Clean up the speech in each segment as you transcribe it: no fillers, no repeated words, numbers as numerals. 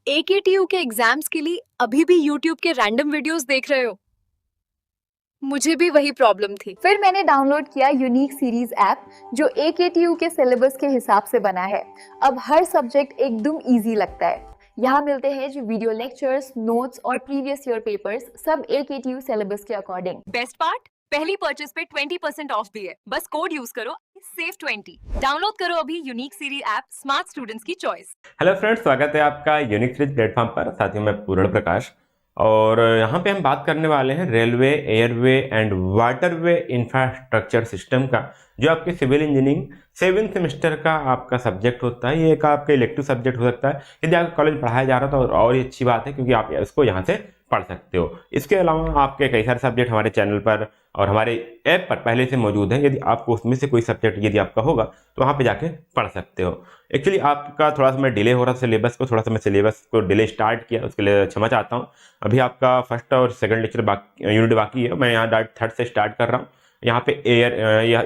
AKTU के exams के लिए अभी भी YouTube के रैंडम वीडियोस देख रहे हो? मुझे भी वही प्रॉब्लम थी। फिर मैंने डाउनलोड किया यूनिक सीरीज ऐप जो AKTU के सिलेबस के हिसाब से बना है। अब हर सब्जेक्ट एकदम इजी लगता है। यहाँ मिलते हैं जो वीडियो लेक्चर्स, नोट्स और प्रीवियस ईयर पेपर्स, सब AKTU सिलेबस के अकॉर्डिंग। बेस्ट पार्ट, पहली परचेज पे 20% ऑफ भी है। बस कोड यूज करो SAVE20। डाउनलोड करो अभी unique series app, smart students की चॉइस। हेलो फ्रेंड्स, स्वागत है आपका यूनिक सीरीज प्लेटफॉर्म पर। साथियों, मैं पूर्ण प्रकाश और यहाँ पे हम बात करने वाले हैं railway, airway and waterway infrastructure system का, जो आपके सिविल इंजीनियरिंग 7th सेमेस्टर का आपका सब्जेक्ट होता है। ये एक आपका इलेक्टिव सब्जेक्ट हो सकता है। यदि आपका कॉलेज पढ़ाया जा रहा है तो और ही अच्छी बात है, क्योंकि आप इसको यहाँ से पढ़ सकते हो। इसके अलावा आपके कई सारे सब्जेक्ट हमारे चैनल पर और हमारे ऐप पर पहले से मौजूद है। यदि आपको उसमें से कोई सब्जेक्ट यदि आपका होगा तो वहाँ पे जाके पढ़ सकते हो। एक्चुअली आपका थोड़ा सा मैं डिले हो रहा था सिलेबस को, थोड़ा सा मैं सिलेबस को डिले स्टार्ट किया, उसके लिए क्षमा चाहता हूँ। अभी आपका फर्स्ट और सेकंड लेक्चर यूनिट बाकी है। मैं यहाँ थर्ड से स्टार्ट कर रहा हूँ। यहाँ पे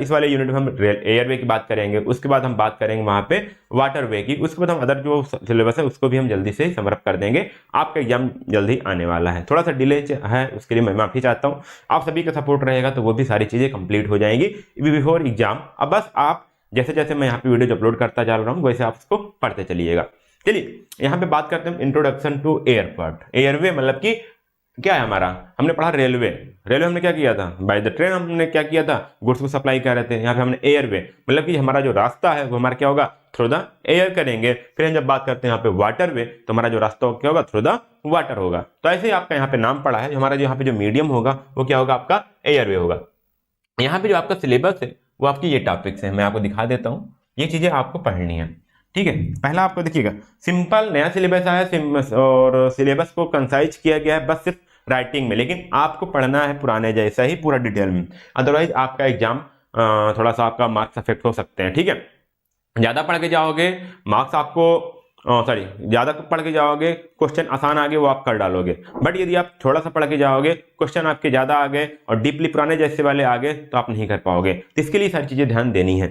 इस वाले यूनिट में हम एयरवे की बात करेंगे, उसके बाद हम बात करेंगे वहाँ पे वाटरवे की, उसके बाद हम अदर जो सिलेबस है उसको भी हम जल्दी से समरअप कर देंगे। आपका एग्जाम जल्दी आने वाला है, थोड़ा सा डिले है, उसके लिए मैं माफ़ी चाहता हूँ। आप सभी का सपोर्ट रहेगा तो वो भी सारी चीज़ें कंप्लीट हो जाएंगी बिफोर एग्जाम। अब बस आप जैसे जैसे मैं यहाँ पे वीडियो अपलोड करता जा रहा हूँ वैसे आप उसको पढ़ते चलिएगा। चलिए यहाँ पे बात करते हैं इंट्रोडक्शन टू एयरपोर्ट। एयरवे मतलब कि क्या है हमारा, हमने पढ़ा रेलवे। रेलवे हमने क्या किया था, बाय द ट्रेन हमने क्या किया था, गुड्स को सप्लाई कर रहे थे। यहाँ पे हमने एयरवे मतलब कि हमारा जो रास्ता है वो हमारा क्या होगा, थ्रू द एयर करेंगे। फिर हम जब बात करते हैं यहाँ पे वाटरवे, तो हमारा जो रास्ता क्या होगा, थ्रू द वाटर होगा। तो ऐसे ही आपका यहाँ पे नाम पड़ा है, हमारा जो यहाँ पे जो मीडियम होगा वो क्या होगा, आपका एयरवे होगा। यहाँ पे जो आपका सिलेबस है वो आपकी ये टॉपिक्स है, मैं आपको दिखा देता हूँ। ये चीजें आपको पढ़नी है, ठीक है। पहला आपको देखिएगा, सिंपल नया सिलेबस आया और सिलेबस को कंसाइज किया गया है बस सिर्फ राइटिंग में, लेकिन आपको पढ़ना है पुराने जैसा ही पूरा डिटेल में। अदरवाइज आपका एग्जाम थोड़ा सा आपका मार्क्स अफेक्ट हो सकते हैं, ठीक है। ज्यादा पढ़ के जाओगे मार्क्स आपको ज्यादा पढ़ के जाओगे, क्वेश्चन आसान आ गए वो आप कर डालोगे। बट यदि आप थोड़ा सा पढ़ के जाओगे, क्वेश्चन आपके ज्यादा आ गए और डीपली पुराने जैसे वाले आ गए तो आप नहीं कर पाओगे। तो इसके लिए सारी चीजें ध्यान देनी है,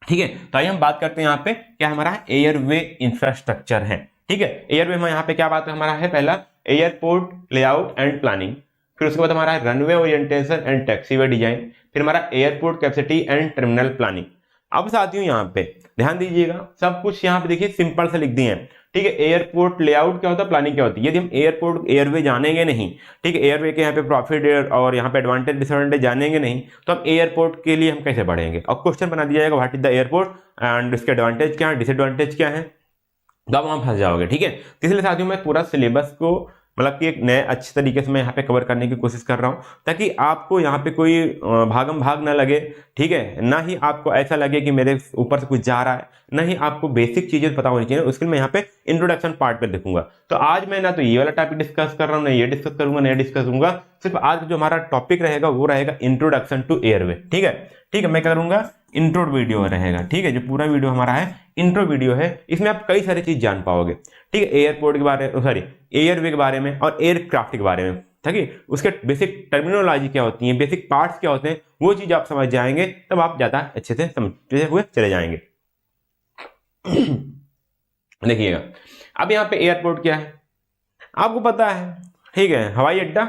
ठीक है। तो आइए हम बात करते हैं यहाँ पे क्या हमारा एयरवे इंफ्रास्ट्रक्चर है, ठीक है। एयरवे में यहाँ पे क्या बात है हमारा है, पहला एयरपोर्ट लेआउट एंड प्लानिंग, फिर उसके बाद हमारा है runway orientation and taxiway design, फिर हमारा airport capacity and terminal planning. अब साथियों यहाँ पे ध्यान दीजिएगा, सब कुछ यहाँ पे देखिए सिंपल से लिख दिए हैं, ठीक है। एयरपोर्ट लेआउट क्या होता है, प्लानिंग क्या होती है। यदि हम एयरपोर्ट एयरवे जानेंगे नहीं, ठीक है, एयरवे के यहाँ पे प्रॉफिट और यहाँ पे एडवांटेज डिसएडवांटेज जानेंगे नहीं, तो हम एयरपोर्ट के लिए हम कैसे पढ़ेंगे। और क्वेश्चन बना दिया जाएगा what is the airport and इसके एडवांटेज क्या है, डिसएडवांटेज क्या है, तो आप वहां फंस जाओगे, ठीक है। तो इसलिए साथियों मैं पूरा सिलेबस को मतलब कि एक नए अच्छे तरीके से मैं यहाँ पे कवर करने की कोशिश कर रहा हूँ, ताकि आपको यहाँ पे कोई भागम भाग ना लगे, ठीक है। ना ही आपको ऐसा लगे कि मेरे ऊपर से कुछ जा रहा है, ना ही आपको बेसिक चीजें पता होनी चाहिए। उसके लिए मैं यहाँ पे इंट्रोडक्शन पार्ट पे देखूंगा। तो आज मैं ना तो ये वाला टॉपिक डिस्कस कर रहा हूँ, ना ये डिस्कस करूंगा, ना ये डिस्कस करूंगा। सिर्फ आज जो हमारा टॉपिक रहेगा वो रहेगा इंट्रोडक्शन टू एयरवे, ठीक है। ठीक है, मैं करूंगा इंट्रो वीडियो रहेगा, ठीक है। जो पूरा वीडियो हमारा है इंट्रो वीडियो है, इसमें आप कई सारी चीज जान पाओगे, ठीक है। एयरपोर्ट के बारे में, सॉरी एयरवे के बारे में और एयरक्राफ्ट के बारे में, ठीक है। उसके बेसिक टर्मिनोलॉजी क्या होती है, बेसिक पार्ट्स क्या होते हैं, वो चीज आप समझ जाएंगे तब आप ज्यादा अच्छे से समझते हुए चले जाएंगे। देखिएगा, अब यहाँ पे एयरपोर्ट क्या है आपको पता है, ठीक है। हवाई अड्डा,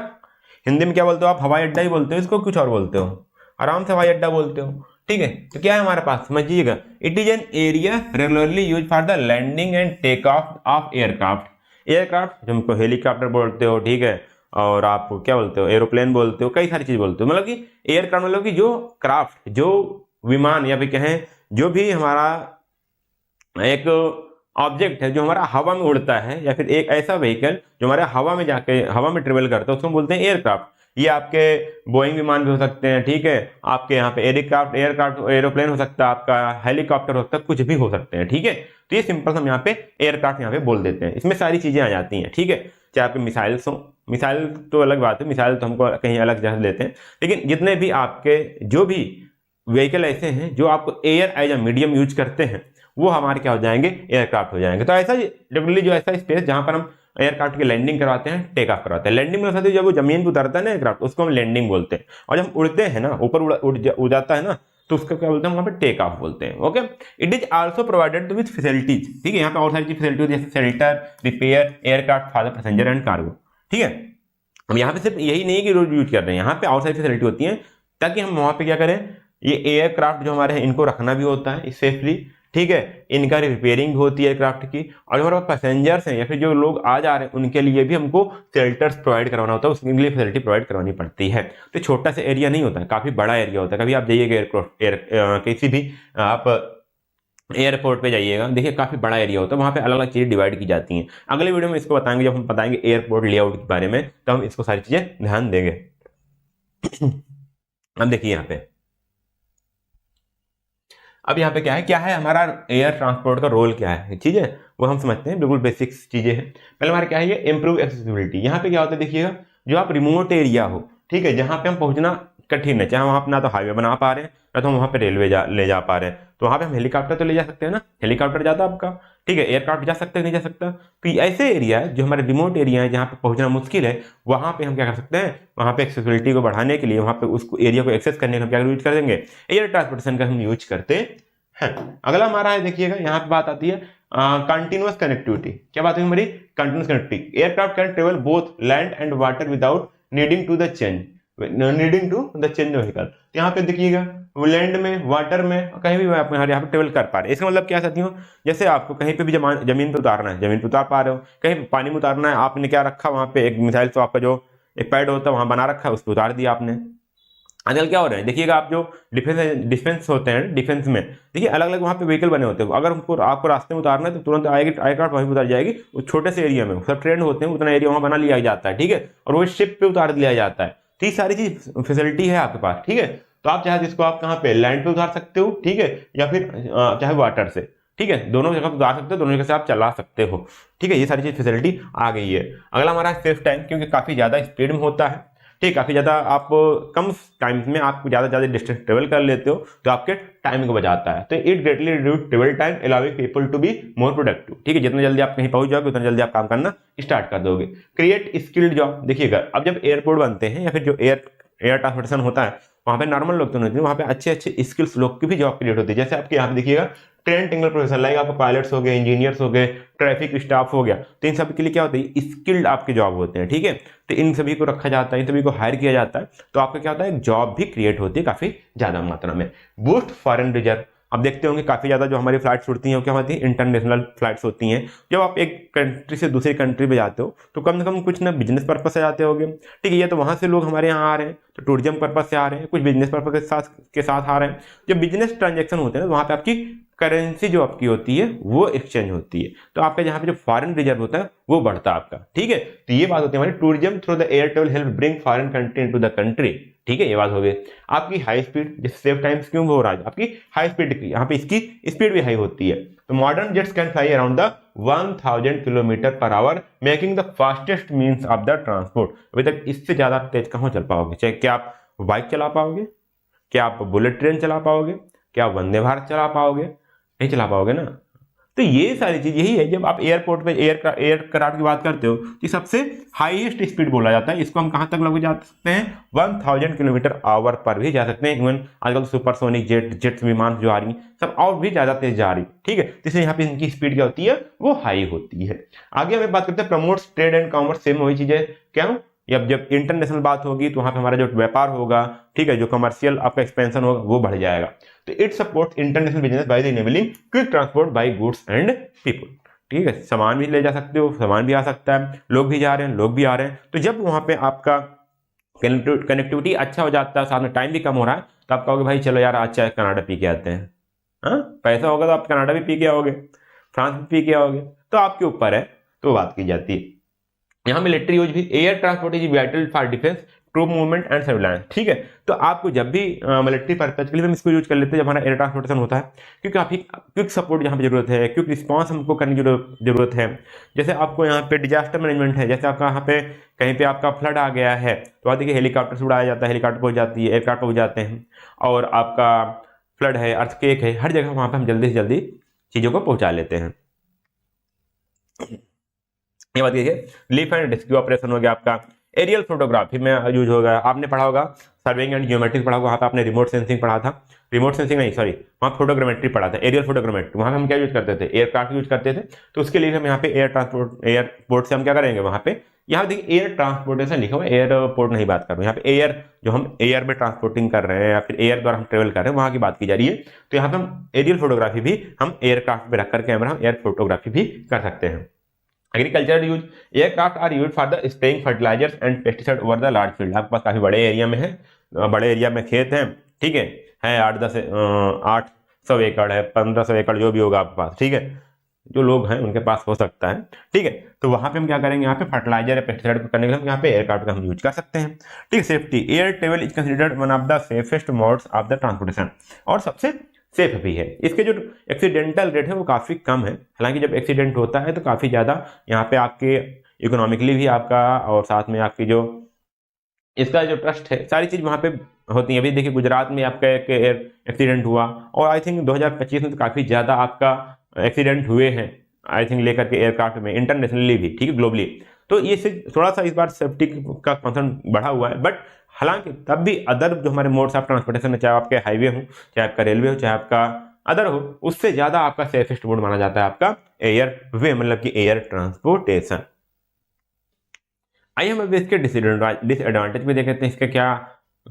हिंदी में क्या बोलते हो आप, हवाई अड्डा ही बोलते हो, इसको कुछ और बोलते हो, आराम से हवाई अड्डा बोलते हो, ठीक है। तो क्या है हमारे पास, समझिएगा, it is an area regularly use for the landing and take off of aircraft. Aircraft जो हमको हेलीकॉप्टर बोलते हो, ठीक है, और आप क्या बोलते हो, एरोप्लेन बोलते हो, कई सारी चीज बोलते हो। मतलब कि एयरक्राफ्ट मतलब कि जो क्राफ्ट, जो विमान या फिर कहें जो भी हमारा एक ऑब्जेक्ट है जो हमारा हवा में उड़ता है, या फिर एक ऐसा व्हीकल जो हमारे हवा में जाके हवा में ट्रेवल करता है, उसको बोलते हैं एयरक्राफ्ट। ये आपके बोइंग विमान भी हो सकते हैं, ठीक है। आपके यहाँ पे एयरक्राफ्ट एरोप्लेन हो सकता है, आपका हेलीकॉप्टर हो सकता है, कुछ भी हो सकते हैं, ठीक है। तो ये सिंपल हम यहाँ पे एयरक्राफ्ट यहाँ पे बोल देते हैं। इसमें सारी चीजें आ जाती हैं, ठीक है। चाहे आपके मिसाइल्स हो, मिसाइल तो अलग बात है, मिसाइल तो हमको कहीं अलग जगह लेते हैं, लेकिन जितने भी आपके जो भी व्हीकल ऐसे हैं जो आपको air as a medium use करते हैं, वो हमारे क्या हो जाएंगे, एयरक्राफ्ट हो जाएंगे। तो ऐसा जनरली जो ऐसा स्पेस जहां पर हम एयरक्राफ्ट की लैंडिंग करवाते हैं, टेक ऑफ करवाते हैं। लैंडिंग में जब वो जमीन पर उतरता है ना एयरक्राफ्ट, उसको हम लैंडिंग बोलते हैं। और जब हम उड़ते हैं ना, ऊपर उड़ जाता है ना, तो उसका क्या बोलते हैं वहाँ पे टेक ऑफ बोलते हैं। Okay, it is also provided with facilities, ठीक है, यहाँ पे और सारी चीज फैसिलिटी होती है, जैसे shelter, repair, aircraft for the passenger and cargo, ठीक है। हम यहाँ पे सिर्फ यही नहीं कि रोज यूज कर रहे हैं, यहाँ पे और सारी फैसिलिटी होती है ताकि हम वहाँ पे क्या करें, ये एयरक्राफ्ट जो हमारे हैं इनको रखना भी होता है सेफली, ठीक है, इनका रिपेयरिंग होती है एयरक्राफ्ट की, और जो हमारे पैसेंजर्स हैं या फिर जो लोग आ जा रहे हैं उनके लिए भी हमको शेल्टर्स प्रोवाइड करवाना होता है, उसके लिए फैसिलिटी प्रोवाइड करवानी पड़ती है। तो छोटा सा एरिया नहीं होता है, काफी बड़ा एरिया होता है। कभी आप जाइएगा किसी भी आप एयरपोर्ट पे जाइएगा, देखिए काफी बड़ा एरिया होता है, वहां पे अलग अलग चीजें डिवाइड की जाती हैं। अगले वीडियो में इसको बताएंगे, जब हम बताएंगे एयरपोर्ट लेआउट के बारे में, तो हम इसको सारी चीजें ध्यान देंगे। अब देखिए यहाँ पे, अब यहाँ पे क्या है हमारा एयर ट्रांसपोर्ट का रोल क्या है, चीज है वो हम समझते हैं, बिल्कुल बेसिक्स चीजें हैं। पहले हमारा क्या है, ये इंप्रूव एक्सेसिबिलिटी। यहाँ पे क्या होता है देखिएगा, जो आप रिमोट एरिया हो, ठीक है, जहाँ पे हम पहुंचना कठिन है, चाहे वहां पे ना तो हाईवे बना पा रहे हैं ना तो हम वहां पे रेलवे ले जा पा रहे हैं, तो वहां पे हम हेलीकॉप्टर तो ले जा सकते हैं ना, हेलीकॉप्टर जाता आपका, ठीक है, एयरक्राफ्ट जा सकते हैं नहीं जा सकता। तो ऐसे एरिया है जो हमारे रिमोट एरिया है जहाँ पे पहुंचना मुश्किल है, वहां पे हम क्या कर सकते हैं, वहां पे एक्सेसिबिलिटी को बढ़ाने के लिए, वहां पे उस एरिया को एक्सेस करने का हम क्या यूज कर देंगे, एयर ट्रांसपोर्टेशन का हम यूज करते हैं। अगला हमारा है देखिएगा, यहाँ पे बात आती है कंटिन्यूअस कनेक्टिविटी। क्या बात है हमारी, continuous connectivity. Aircraft can travel both land and water without needing to the change vehicle. यहाँ पे देखिएगा लैंड में, वाटर में, कहीं भी आप यहाँ पे ट्रेवल कर पा रहे हैं। इसका मतलब क्या साथियों, जैसे आपको कहीं पे भी जमीन पे उतारना है, जमीन पे उतार पा रहे हो, कहीं पानी में उतारना है, आपने क्या रखा वहां पे, एक मिसाइल तो आपका जो एक पैड होता है वहां बना रखा है, उस पर उतार दिया आपने। आजकल क्या हो रहा है देखिएगा, आप जो डिफेंस होते हैं, डिफेंस में देखिए अलग अलग वहाँ पे व्हीकल बने होते हैं, अगर आपको रास्ते में उतारना है तो तुरंत आएगी एयरक्राफ्ट वहीं उतार जाएगी, उस छोटे से एरिया में, सब ट्रेंड होते हैं, उतना एरिया वहाँ बना लिया जाता है, ठीक है, और वो शिप पे उतार दिया जाता है। तो ये सारी चीज फैसिलिटी है आपके पास, ठीक है। तो आप चाहे इसको आप कहाँ पे लैंड पे उतार सकते हो, ठीक है, या फिर चाहे वाटर से, ठीक है, दोनों जगह उतार सकते हो, दोनों जगह से आप चला सकते हो, ठीक है, ये सारी चीज फैसिलिटी आ गई है। अगला हमारा सेफ टाइम, क्योंकि काफी ज्यादा स्पीड में होता है, ठीक, काफी ज्यादा आप कम टाइम में आप ज्यादा डिस्टेंस ट्रेवल कर लेते हो, तो आपके टाइम को बचाता है। तो it greatly reduce travel time, allowing people to be more productive, ठीक है, जितना जल्दी आप कहीं पहुंच जाओगे उतना जल्दी आप काम करना स्टार्ट कर दोगे। Create skilled job. देखिएगा अब जब एयरपोर्ट बनते हैं या फिर जो एयर ट्रांसपोर्टेशन होता है, वहां पे नॉर्मल लोग तो नहीं होते, वहां पे अच्छे अच्छे स्किल्स लोग की भी जॉब क्रिएट होती है। जैसे आपके यहाँ पे देखिएगा ट्रेन टेक्निकल प्रोफेशन, लाइक आपको पायलट्स हो गए, इंजीनियर्स हो गए, ट्रैफिक स्टाफ हो गया, तो इन सब के लिए क्या होता है, स्किल्ड आपके जॉब होते हैं, ठीक है। तो इन सभी को रखा जाता है, इन सभी को हायर किया जाता है, तो आपका क्या होता है, जॉब भी क्रिएट होती है काफी ज्यादा मात्रा में। Boost foreign reserve. अब देखते होंगे काफी ज्यादा जो हमारी फ्लाइट्स उड़ती हैं वो क्या होती है, इंटरनेशनल फ्लाइट्स होती हैं। जब आप एक कंट्री से दूसरी कंट्री में जाते हो तो कम से कम कुछ ना बिजनेस पर्पज से जाते होंगे, ठीक है, या तो वहां से लोग हमारे यहाँ आ रहे हैं तो टूरिज्म पर्पज से आ रहे हैं, कुछ बिजनेस पर्पज के साथ आ रहे हैं। जब बिजनेस ट्रांजेक्शन होते हैं ना, वहां पे आपकी करेंसी जो आपकी होती है वो एक्सचेंज होती है, तो आपका जहां पे जो फॉरेन रिजर्व होता है वो बढ़ता है आपका, ठीक है। तो ये बात होती है हमारी tourism through the air travel help bring foreign country into the country, ठीक है, ये बात हो गई। आपकी हाई स्पीड, जैसे सेफ टाइम्स क्यों हो रहा है, आपकी हाई स्पीड की यहाँ पे इसकी स्पीड भी हाई होती है। तो modern jets can fly around the 1000 kilometre per hour, making the fastest means of the transport. अभी तक इससे ज्यादा तेज कहाँ चल पाओगे, चाहे क्या आप बाइक चला पाओगे, क्या आप बुलेट ट्रेन चला पाओगे, क्या आप वंदे भारत चला पाओगे, नहीं चला पाओगे ना। तो ये सारी चीज यही है, जब आप एयरपोर्ट पे एयरक्राफ्ट की बात करते हो तो सबसे हाईएस्ट स्पीड बोला जाता है, इसको हम कहां तक लोग जा सकते हैं, 1000 किलोमीटर आवर पर भी जा सकते हैं। इवन आजकल सुपरसोनिक जेट्स विमान जो आ रही सब और भी ज्यादा तेज जा रही, ठीक है, तो इसलिए यहाँ पे इनकी स्पीड क्या होती है, वो हाई होती है। आगे हमें बात करते हैं promotes trade and commerce, same वही चीज है, क्या जब इंटरनेशनल बात होगी तो वहां पे हमारा जो व्यापार होगा, ठीक है, जो कमर्शियल आपका एक्सपेंशन होगा वो बढ़ जाएगा। तो it supports international business by the enabling quick transport bye goods and people, ठीक है, सामान भी ले जा सकते हो, सामान भी आ सकता है, लोग भी जा रहे हैं, लोग भी आ रहे हैं। तो जब वहां पे आपका कनेक्टिविटी अच्छा हो जाता है, साथ में टाइम भी कम हो रहा है, तो आप कहोगे भाई चलो यार आज चाहे कनाडा पी के आते हैं, हाँ पैसा होगा तो आप कनाडा भी पी के आओगे, फ्रांस भी पी के आओगे, तो आपके ऊपर है, तो बात की जाती है। यहाँ मिलिट्री यूज भी, air transport is vital for defence, troop movement and surveillance, ठीक है। तो आपको जब भी मिलिट्री पर्पज के लिए हम इसको यूज कर लेते हैं जब हमारा एयर ट्रांसपोर्टेशन होता है, क्योंकि काफी क्विक सपोर्ट यहाँ पे जरूरत है, क्विक रिस्पांस हमको करने की जरूरत है। जैसे आपको यहाँ पे डिजास्टर मैनेजमेंट है, जैसे आपका यहाँ पे कहीं पे आपका फ्लड आ गया है तो वहाँ देखिए हेलीकॉप्टर से उड़ाया जाता है, हेलीकॉप्टर पहुंच जाती है, एयरक्राफ्ट पहुंच जाते हैं, और आपका फ्लड है, अर्थक्वेक है, हर जगह वहां पर हम जल्दी से जल्दी चीजों को पहुंचा लेते हैं। ये बात देखिए, लीफ एंड रेस्क्यू ऑपरेशन हो गया आपका, एरियल फोटोग्राफी में यूज होगा। आपने पढ़ा होगा सर्वेइंग एंड जियोमेट्रिक पढ़ा होगा, वहाँ पे आपने रिमोट सेंसिंग पढ़ा था, रिमोट सेंसिंग नहीं सॉरी, वहाँ फोटोग्रामेट्री पढ़ा था, एरियल फोटोग्रामेट्री। वहाँ पे हम क्या यूज करते थे, एयरक्राफ्ट यूज करते थे। तो उसके लिए हम यहाँ पे एयरपोर्ट से हम क्या करेंगे, वहाँ पे यहाँ देखिए एयर ट्रांसपोर्टेशन लिखा हुआ है, एयरपोर्ट नहीं बात कर रहे हैं, यहाँ पे एयर जो हम एयर में ट्रांसपोर्टिंग कर रहे हैं या फिर एयर द्वारा हम ट्रेवल कर रहे हैं वहाँ की बात की जा रही है। तो यहाँ पे हम एरियल फोटोग्राफी भी हम एयरक्राफ्ट में रखकर कैमरा हम एयर फोटोग्राफी भी कर सकते हैं। Agriculture use, aircraft are use for the spraying fertilisers and pesticide over the large field. आपके पास काफी बड़े एरिया में है, बड़े एरिया में खेत हैं, ठीक है 800 एकड़ है, 1500 एकड़ जो भी होगा आपके पास, ठीक है जो लोग हैं उनके पास हो सकता है, ठीक है। तो वहां पे हम क्या करेंगे, यहाँ पे फर्टिलाइजर या पेस्टिसाइड करने के लिए हम यहाँ पे एयरक्राफ्ट का हम यूज कर सकते हैं, ठीक है। Safety, air travel is considered one of the safest modes of the transportation, और सबसे सेफ भी है। इसके जो एक्सीडेंटल रेट है वो काफी कम है, हालांकि जब एक्सीडेंट होता है तो काफी ज्यादा यहाँ पे आपके इकोनॉमिकली भी आपका और साथ में आपकी जो इसका जो ट्रस्ट है सारी चीज वहां पे होती है। अभी देखिए गुजरात में आपका एक एक्सीडेंट हुआ और आई थिंक 2025 में तो काफी ज्यादा आपका एक्सीडेंट हुए हैं आई थिंक लेकर के एयरक्राफ्ट में, इंटरनेशनली भी, ठीक है ग्लोबली। तो ये थोड़ा सा इस बार सेफ्टी का कंसर्न बढ़ा हुआ है, बट हालांकि तब भी अदर जो हमारे मोड्स ऑफ ट्रांसपोर्टेशन है, चाहे आपके हाईवे हो, चाहे आपका रेलवे हो, चाहे आपका अदर हो, उससे ज्यादा आपका सेफेस्ट मोड माना जाता है आपका एयरवे, मतलब कि एयर ट्रांसपोर्टेशन। आइए हम अब इसके डिसएडवांटेज भी देख लेते हैं, इसके क्या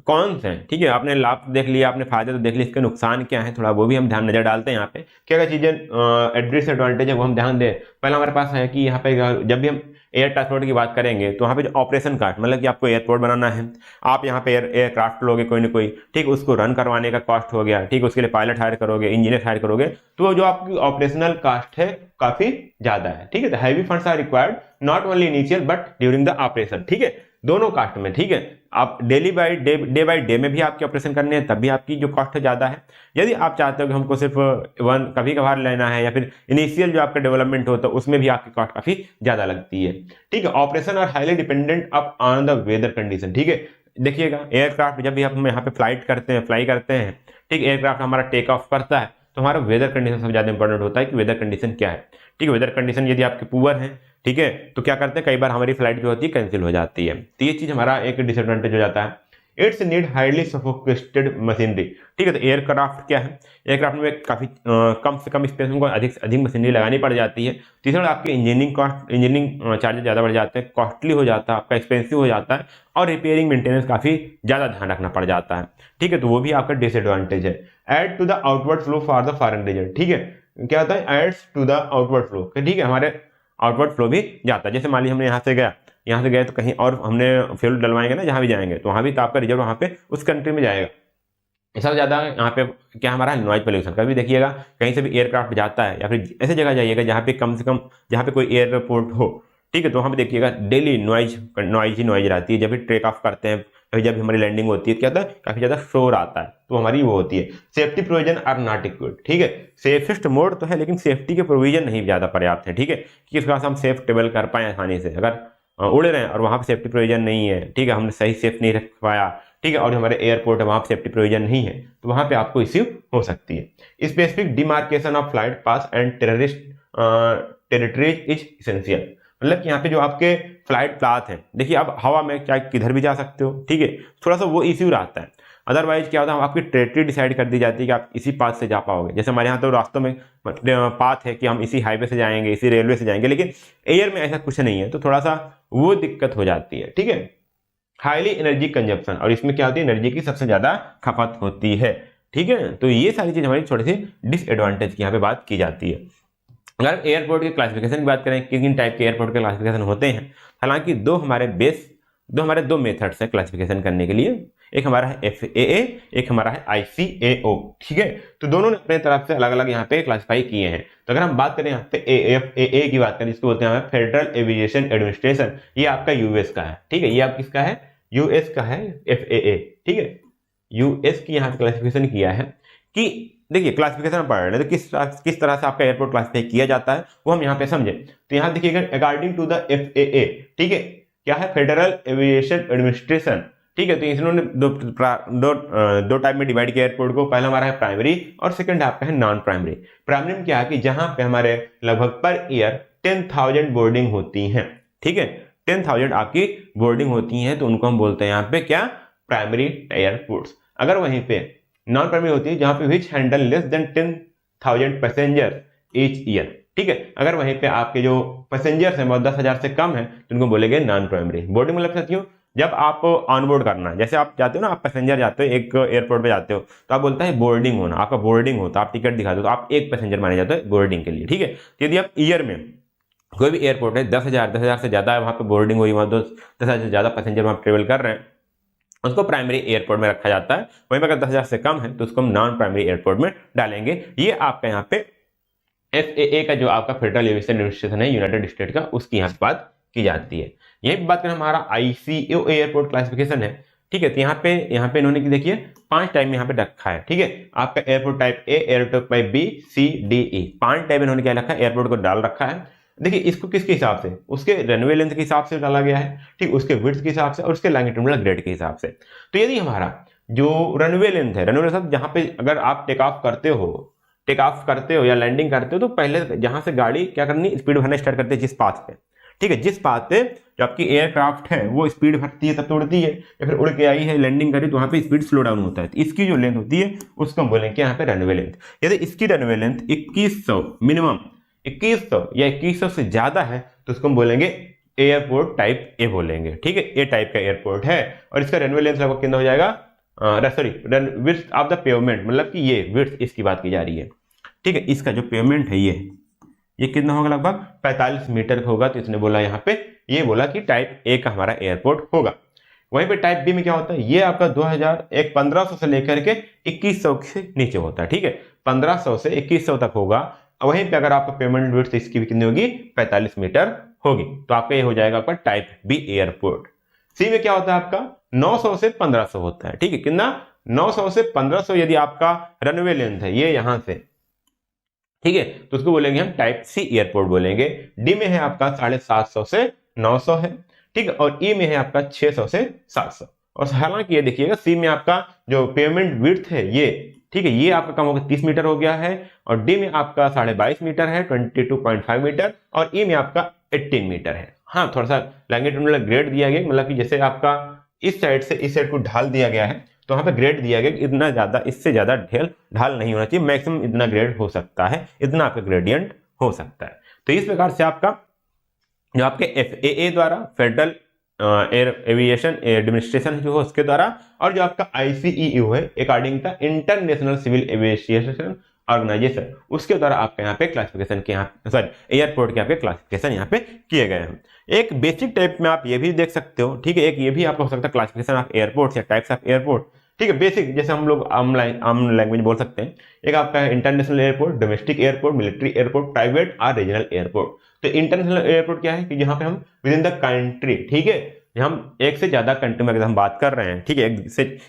कौन से हैं, ठीक है। आपने लाभ देख लिया, आपने फायदे तो देख लिया, इसके नुकसान क्या है थोड़ा वो भी हम ध्यान नजर डालते हैं। यहाँ पे क्या क्या चीजें डिसएडवांटेज है वो हम ध्यान दें। पहला हमारे पास है कि यहाँ पे जब भी हम एयर ट्रांसपोर्ट की बात करेंगे तो वहाँ पे जो ऑपरेशन कास्ट, मतलब कि आपको एयरपोर्ट बनाना है, आप यहाँ पे एयरक्राफ्ट लोगे कोई ना कोई, ठीक, उसको रन करवाने का कॉस्ट हो गया, ठीक, उसके लिए पायलट हायर करोगे, इंजीनियर हायर करोगे, तो जो आपकी ऑपरेशनल कास्ट है काफी ज्यादा है, ठीक है। Heavy funds are required not only initial but during the operation, ठीक है, दोनों कास्ट में, ठीक है। आप डे बाय डे में भी आपके ऑपरेशन करने हैं तब भी आपकी जो कॉस्ट है ज्यादा है। यदि आप चाहते हो कि हमको सिर्फ कभी कभार लेना है या फिर इनिशियल जो आपका डेवलपमेंट होता है उसमें भी आपकी कॉस्ट काफी ज्यादा लगती है, ठीक है। Operation are highly dependent up on the weather condition, ठीक है। देखिएगा एयरक्राफ्ट जब भी हम यहाँ पे फ्लाई करते हैं, ठीक, एयरक्राफ्ट हमारा टेक ऑफ करता है तो हमारा वेदर कंडीशन सबसे ज्यादा इंपॉर्टेंट होता है कि वेदर कंडीशन क्या है, ठीक है। वेदर कंडीशन यदि आपके पुअर है, ठीक है, तो क्या करते हैं कई बार हमारी फ्लाइट जो होती है कैंसिल हो जाती है, तो ये चीज हमारा एक डिसएडवांटेज हो जाता है। It's need highly suffocated machinery, ठीक है। तो एयरक्राफ्ट क्या है, एयरक्राफ्ट में काफी कम से कम स्पेस में अधिक से अधिक मशीनरी लगानी पड़ जाती है। तीसरा आपके इंजीनियरिंग चार्जेस ज्यादा बढ़ जाते हैं, कॉस्टली हो जाता है, आपका एक्सपेंसिव हो जाता है, और रिपेयरिंग मेंटेनेंस काफी ज्यादा ध्यान रखना पड़ जाता है, ठीक है। तो वो भी आपका डिसएडवांटेज है। Add to the outward flow for the foreign region, ठीक है, क्या होता है adds to the outward flow, ठीक है, हमारे आउटवर्ड फ्लो भी जाता है। जैसे मान लीजिए हमने यहाँ से गए तो कहीं और हमने फ्यूल डलवाएंगे ना, जहां भी जाएंगे तो वहां भी तो आपका रिजर्व वहां पे उस कंट्री में जाएगा। सबसे ज्यादा यहाँ पे क्या हमारा नॉइज पोल्यूशन, कभी देखिएगा कहीं से भी एयरक्राफ्ट जाता है या फिर ऐसे जगह जाइएगा जहाँ पे कम से कम जहाँ पे कोई एयरपोर्ट हो, ठीक है, तो वहाँ पे देखिएगा डेली नॉइज रहती है। जब भी टेक ऑफ करते हैं, जब हमारी लैंडिंग होती है क्या होता है काफी ज्यादा शोर आता है, तो हमारी वो होती है। Safety provision are not equipped, ठीक है, सेफेस्ट मोड तो है लेकिन सेफ्टी के प्रोविजन नहीं ज्यादा पर्याप्त है, ठीक है, कि इसके पास हम सेफ ट्रेवल कर पाए आसानी से। अगर उड़ रहे हैं और वहां पर सेफ्टी प्रोविजन नहीं है, ठीक है, हमने सही सेफ नहीं रख पाया, ठीक है, और हमारे एयरपोर्ट है वहां पर सेफ्टी प्रोविजन नहीं है, तो वहां पे आपको इश्यू हो सकती है। Specific demarcation of flight pass and terrorist territories is essential, मतलब कि यहाँ पे जो आपके फ्लाइट पाथ हैं, देखिए आप हवा में क्या किधर भी जा सकते हो, ठीक है, थोड़ा सा वो इश्यू रहता है। अदरवाइज क्या होता है आपकी टेरिटरी डिसाइड कर दी जाती है कि आप इसी पाथ से जा पाओगे। जैसे हमारे यहाँ तो रास्तों में पाथ है कि हम इसी हाईवे से जाएंगे, इसी रेलवे से जाएंगे, लेकिन एयर में ऐसा कुछ नहीं है, तो थोड़ा सा वो दिक्कत हो जाती है, ठीक है। हाईली एनर्जी कंजप्शन, और इसमें क्या होती है एनर्जी की सबसे ज्यादा खपत होती है, ठीक है। तो ये सारी चीज हमारी थोड़ी सी डिसएडवांटेज की यहाँ पे बात की जाती है। अगर एयरपोर्ट की क्लासिफिकेशन की बात करें, किन किन टाइप के एयरपोर्ट के क्लासिफिकेशन होते हैं, हालांकि दो हमारे दो मेथड्स हैं क्लासिफिकेशन करने के लिए, एक हमारा है FAA, एक हमारा है ICAO, ठीक है। तो दोनों ने अपने तरफ से अलग अलग यहाँ पे क्लासिफाई किए हैं। तो अगर हम बात करें यहाँ पे FAA की बात करें, जिसको बोलते हैं फेडरल एविएशन एडमिनिस्ट्रेशन, ये आपका यूएस का है, ठीक है, ये आप किसका है यूएस का है FAA, ठीक है, यूएस की यहाँ पे क्लासिफिकेशन किया है कि देखिए क्लासिफिकेशन पढ़ रहे हैं तो किस तरह से आपका एयरपोर्ट क्लासिफाई किया जाता है वो हम यहाँ पे समझे। तो यहाँ देखिएगा अकॉर्डिंग टू द FAA, ठीक है, क्या है फेडरल एविएशन एडमिनिस्ट्रेशन, ठीक है। तो इन्होंने दो टाइप में डिवाइड किया एयरपोर्ट को। पहला हमारा है प्राइमरी और सेकंड आपका है नॉन प्राइमरी। प्राइमरी में क्या है कि जहां पे हमारे लगभग पर ईयर 10,000 बोर्डिंग होती हैं, ठीक है, 10,000 आपकी बोर्डिंग होती है तो उनको हम बोलते हैं यहाँ पे क्या, प्राइमरी एयरपोर्ट्स। अगर वहीं पे नॉन प्राइमरी होती है जहां पे which handle less than 10,000 passenger each year, ठीक है, अगर वहीं पे आपके जो पैसेंजर्स हैं वो 10,000 से कम है तो उनको बोलेंगे नॉन प्राइमरी। बोर्डिंग मतलब साथियों जब आप ऑन बोर्ड करना है, जैसे आप जाते हो ना, आप पैसेंजर जाते हो एक एयरपोर्ट पे जाते हो तो आप बोलता है बोर्डिंग होना, आपका बोर्डिंग होता है, आप टिकट दिखाते हो तो आप एक पैसेंजर माने जाते हो बोर्डिंग के लिए, ठीक है। तो यदि आप ईयर में कोई भी एयरपोर्ट है 10,000 से ज्यादा है वहां पे बोर्डिंग हुई, वहां 10,000 से ज्यादा पैसेंजर वहां ट्रेवल कर रहे हैं, उसको प्राइमरी एयरपोर्ट में रखा जाता है। वहीं पर अगर 10,000 से कम है तो उसको हम नॉन प्राइमरी एयरपोर्ट में डालेंगे। ये आपका यहाँ पे FAA का जो आपका फेडरल एविएशन एडमिनिस्ट्रेशन है यूनाइटेड स्टेट का, उसकी यहाँ पे बात की जाती है। यही बात करें हमारा ICAO एयरपोर्ट क्लासिफिकेशन है, ठीक है। तो यहाँ पे इन्होंने की देखिए 5 टाइप में यहाँ पे रखा है, ठीक है। आपका airport type A, airport type B, C, D, E, 5 type इन्होंने क्या रखा है, एयरपोर्ट को डाल रखा है। देखिए इसको किसके हिसाब से, उसके रनवे लेंथ के हिसाब से डाला गया है, ठीक, उसके विड्थ के हिसाब से और उसके लॉन्गिट्यूडनल ग्रेड के हिसाब से। तो यदि हमारा जो रनवे लेंथ है, रनवे लेंथ जहां पे अगर आप टेक ऑफ करते हो या लैंडिंग करते हो तो पहले जहां से गाड़ी क्या करनी, स्पीड भरना स्टार्ट करते हैं जिस पाथ पे, ठीक है, जिस पाथ पे जो आपकी एयरक्राफ्ट है वो स्पीड भरती है तब तो उड़ती है, या फिर उड़ के आई है लैंडिंग करी तो वहां पे स्पीड स्लो डाउन होता है। तो इसकी जो लेंथ होती है उसको हम बोलेंगे यहाँ पे रनवे लेंथ। यदि इसकी रनवे लेंथ 2100 मिनिमम 2100 या 2100 से ज्यादा है तो उसको हम बोलेंगे एयरपोर्ट टाइप ए बोलेंगे, ठीक है। ए टाइप का एयरपोर्ट है और इसका रनवे लेंथ लगभग कितना हो जाएगा, sorry width of the pavement, मतलब कि ये विड्थ इसकी बात की जा रही है, ठीक है। इसका जो पेवमेंट है ये कितना होगा, लगभग 45 मीटर का होगा। तो इसने बोला यहाँ पे, ये बोला कि टाइप ए का हमारा एयरपोर्ट होगा। वहीं पे टाइप बी में क्या होता है, ये आपका 1500 से लेकर के 2100 से नीचे होता है, ठीक है, 1500 से 2100 तक होगा। वहीं पे अगर आपका पेमेंट विड्थ इसकी भी कितनी होगी, 45 मीटर होगी। तो आपका ये हो जाएगा आपका टाइप बी एयरपोर्ट। सी में क्या होता है आपका 900 से 1500 होता है, ठीक है, कितना 900 से 1500 यदि आपका रनवे लेंथ है ये यहां से, ठीक है, तो उसको बोलेंगे हम टाइप सी एयरपोर्ट बोलेंगे। डी में है आपका 750 से 900 है, ठीक है, और ई में है आपका 600 से 700। और हालांकि ये देखिएगा सी में आपका जो पेमेंट विड्थ है ये, ठीक है, ये आपका कम होकर 30 मीटर हो गया है, और डी में आपका 22.5 मीटर है 22.5 मीटर, और ई में आपका 18 मीटर है। हाँ, थोड़ा सा लॉन्गिट्यूडनल ग्रेड दिया गया, मतलब कि जैसे आपका इस साइड से इस साइड को ढाल दिया गया है तो वहां पे ग्रेड दिया गया, इतना ज्यादा, इससे ज्यादा ढाल नहीं होना चाहिए, मैक्सिमम इतना ग्रेड हो सकता है, इतना आपका ग्रेडियंट हो सकता है। तो इस प्रकार से आपका जो आपके FAA द्वारा फेडरल एयर एविएशन एडमिनिस्ट्रेशन जो है उसके द्वारा, और जो आपका ICAO है according the international civil aviation organisation, उसके द्वारा आपके यहाँ पे क्लासिफिकेशन के यहाँ, सॉरी एयरपोर्ट के आपके क्लासिफिकेशन यहाँ पे किए गए हैं। एक बेसिक टाइप में आप ये भी देख सकते हो, ठीक है, एक ये भी आपको हो सकता है क्लासिफिकेशन ऑफ एयरपोर्ट या टाइप्स ऑफ एयरपोर्ट, ठीक है, बेसिक जैसे हम लोग आम लैंग्वेज बोल सकते हैं। एक आपका है international airport, domestic airport, military airport, private और रीजनल एयरपोर्ट। तो इंटरनेशनल एयरपोर्ट क्या है कि जहां पे हम विद इन द कंट्री, ठीक है, हम एक से ज्यादा कंट्री में अगर हम बात कर रहे हैं, ठीक है,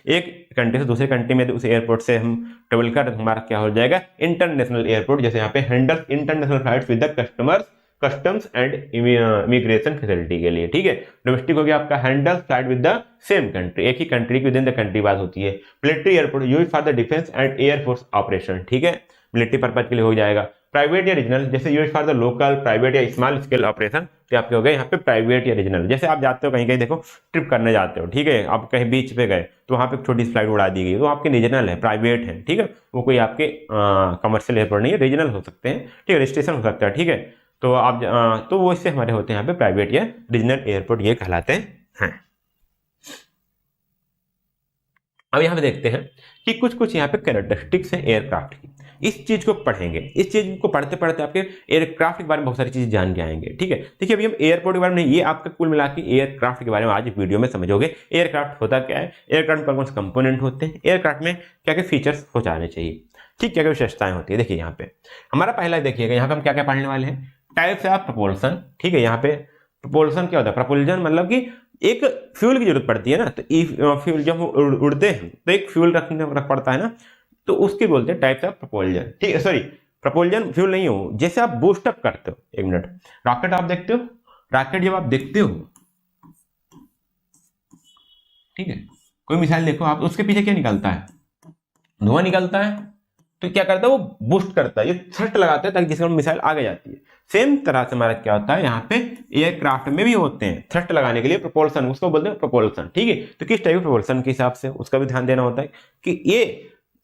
एक कंट्री से दूसरे कंट्री में उस एयरपोर्ट से हम ट्रेवल कर रहे हैं, हमारा क्या हो जाएगा इंटरनेशनल एयरपोर्ट। जैसे यहाँ पे handle international flights with the customs and immigration facility के लिए, ठीक है। डोमेस्टिक हो गया आपका handle flight with the same country, एक ही country within the country बात होती है। Military airport use for the defence and air force operation, ठीक है, मिलिट्री पर्पज के लिए हो जाएगा। प्राइवेट या रीजनल, जैसे use for the local private या स्मॉल स्केल ऑपरेशन, तो आपके हो गए यहाँ पे प्राइवेट या रीजनल। जैसे आप जाते हो कहीं देखो ट्रिप करने जाते हो, ठीक है, आप कहीं बीच पे गए तो वहाँ पे छोटी फ्लाइट उड़ा दी गई, तो आपके रीजनल है, प्राइवेट है, ठीक है, वो कोई आपके कमर्शियल एयरपोर्ट नहीं है, रीजनल हो सकते हैं, ठीक है, रजिस्ट्रेशन हो सकता है, ठीक है। तो आप तो वो इससे हमारे होते हैं यहाँ पे प्राइवेट या रीजनल एयरपोर्ट, ये कहलाते हैं। अब यहाँ पे देखते हैं कि कुछ यहाँ पे कैरेक्टरिस्टिक्स हैं एयरक्राफ्ट की। इस चीज को पढ़ेंगे, इस चीज को पढ़ते पढ़ते आपके एयरक्राफ्ट के बारे में बहुत सारी चीजें जान के आएंगे, ठीक है। देखिए अभी हम एयरपोर्ट के बारे में नहीं, ये आपका कुल मिला के एयरक्राफ्ट के बारे में आज वीडियो में समझोगे। एयरक्राफ्ट होता क्या है, एयरक्राफ्ट में कौन से कंपोनेंट होते हैं, एयरक्राफ्ट में क्या क्या फीचर्स हो जाने चाहिए, ठीक, क्या क्या विशेषताएं होती है। देखिए यहाँ पे हमारा पहला देखिएगा, यहाँ पे हम क्या क्या पढ़ने वाले हैं, टाइप्स ऑफ प्रपोल्सन, ठीक है। यहाँ पे प्रपोल्सन क्या होता है, प्रपोल्जन मतलब कि एक फ्यूल की जरूरत पड़ती है ना, तो फ्यूल जब उड़ते हैं तो एक फ्यूल रख पड़ता है ना, तो उसके बोलते हैं टाइप्स ऑफ प्रपोल्जन, ठीक है। सॉरी, प्रपोल्जन फ्यूल नहीं हो, जैसे आप बूस्ट अप करते हो, एक मिनट, रॉकेट आप देखते हो, रॉकेट जब आप देखते हो, ठीक है, कोई मिसाइल देखो आप, उसके पीछे क्या निकलता है, धुआं निकलता है, तो क्या करता है वो बूस्ट करता है, ये थ्रस्ट लगाता है ताकि जिसका मिसाइल आगे जाती है। सेम तरह से हमारा क्या होता है यहाँ पे एयरक्राफ्ट में भी होते हैं थ्रस्ट लगाने के लिए प्रोपल्सन, उसको बोलते हैं प्रोपल्सन, ठीक है। तो किस टाइप प्रोपल्सन के हिसाब से उसका भी ध्यान देना होता है कि ये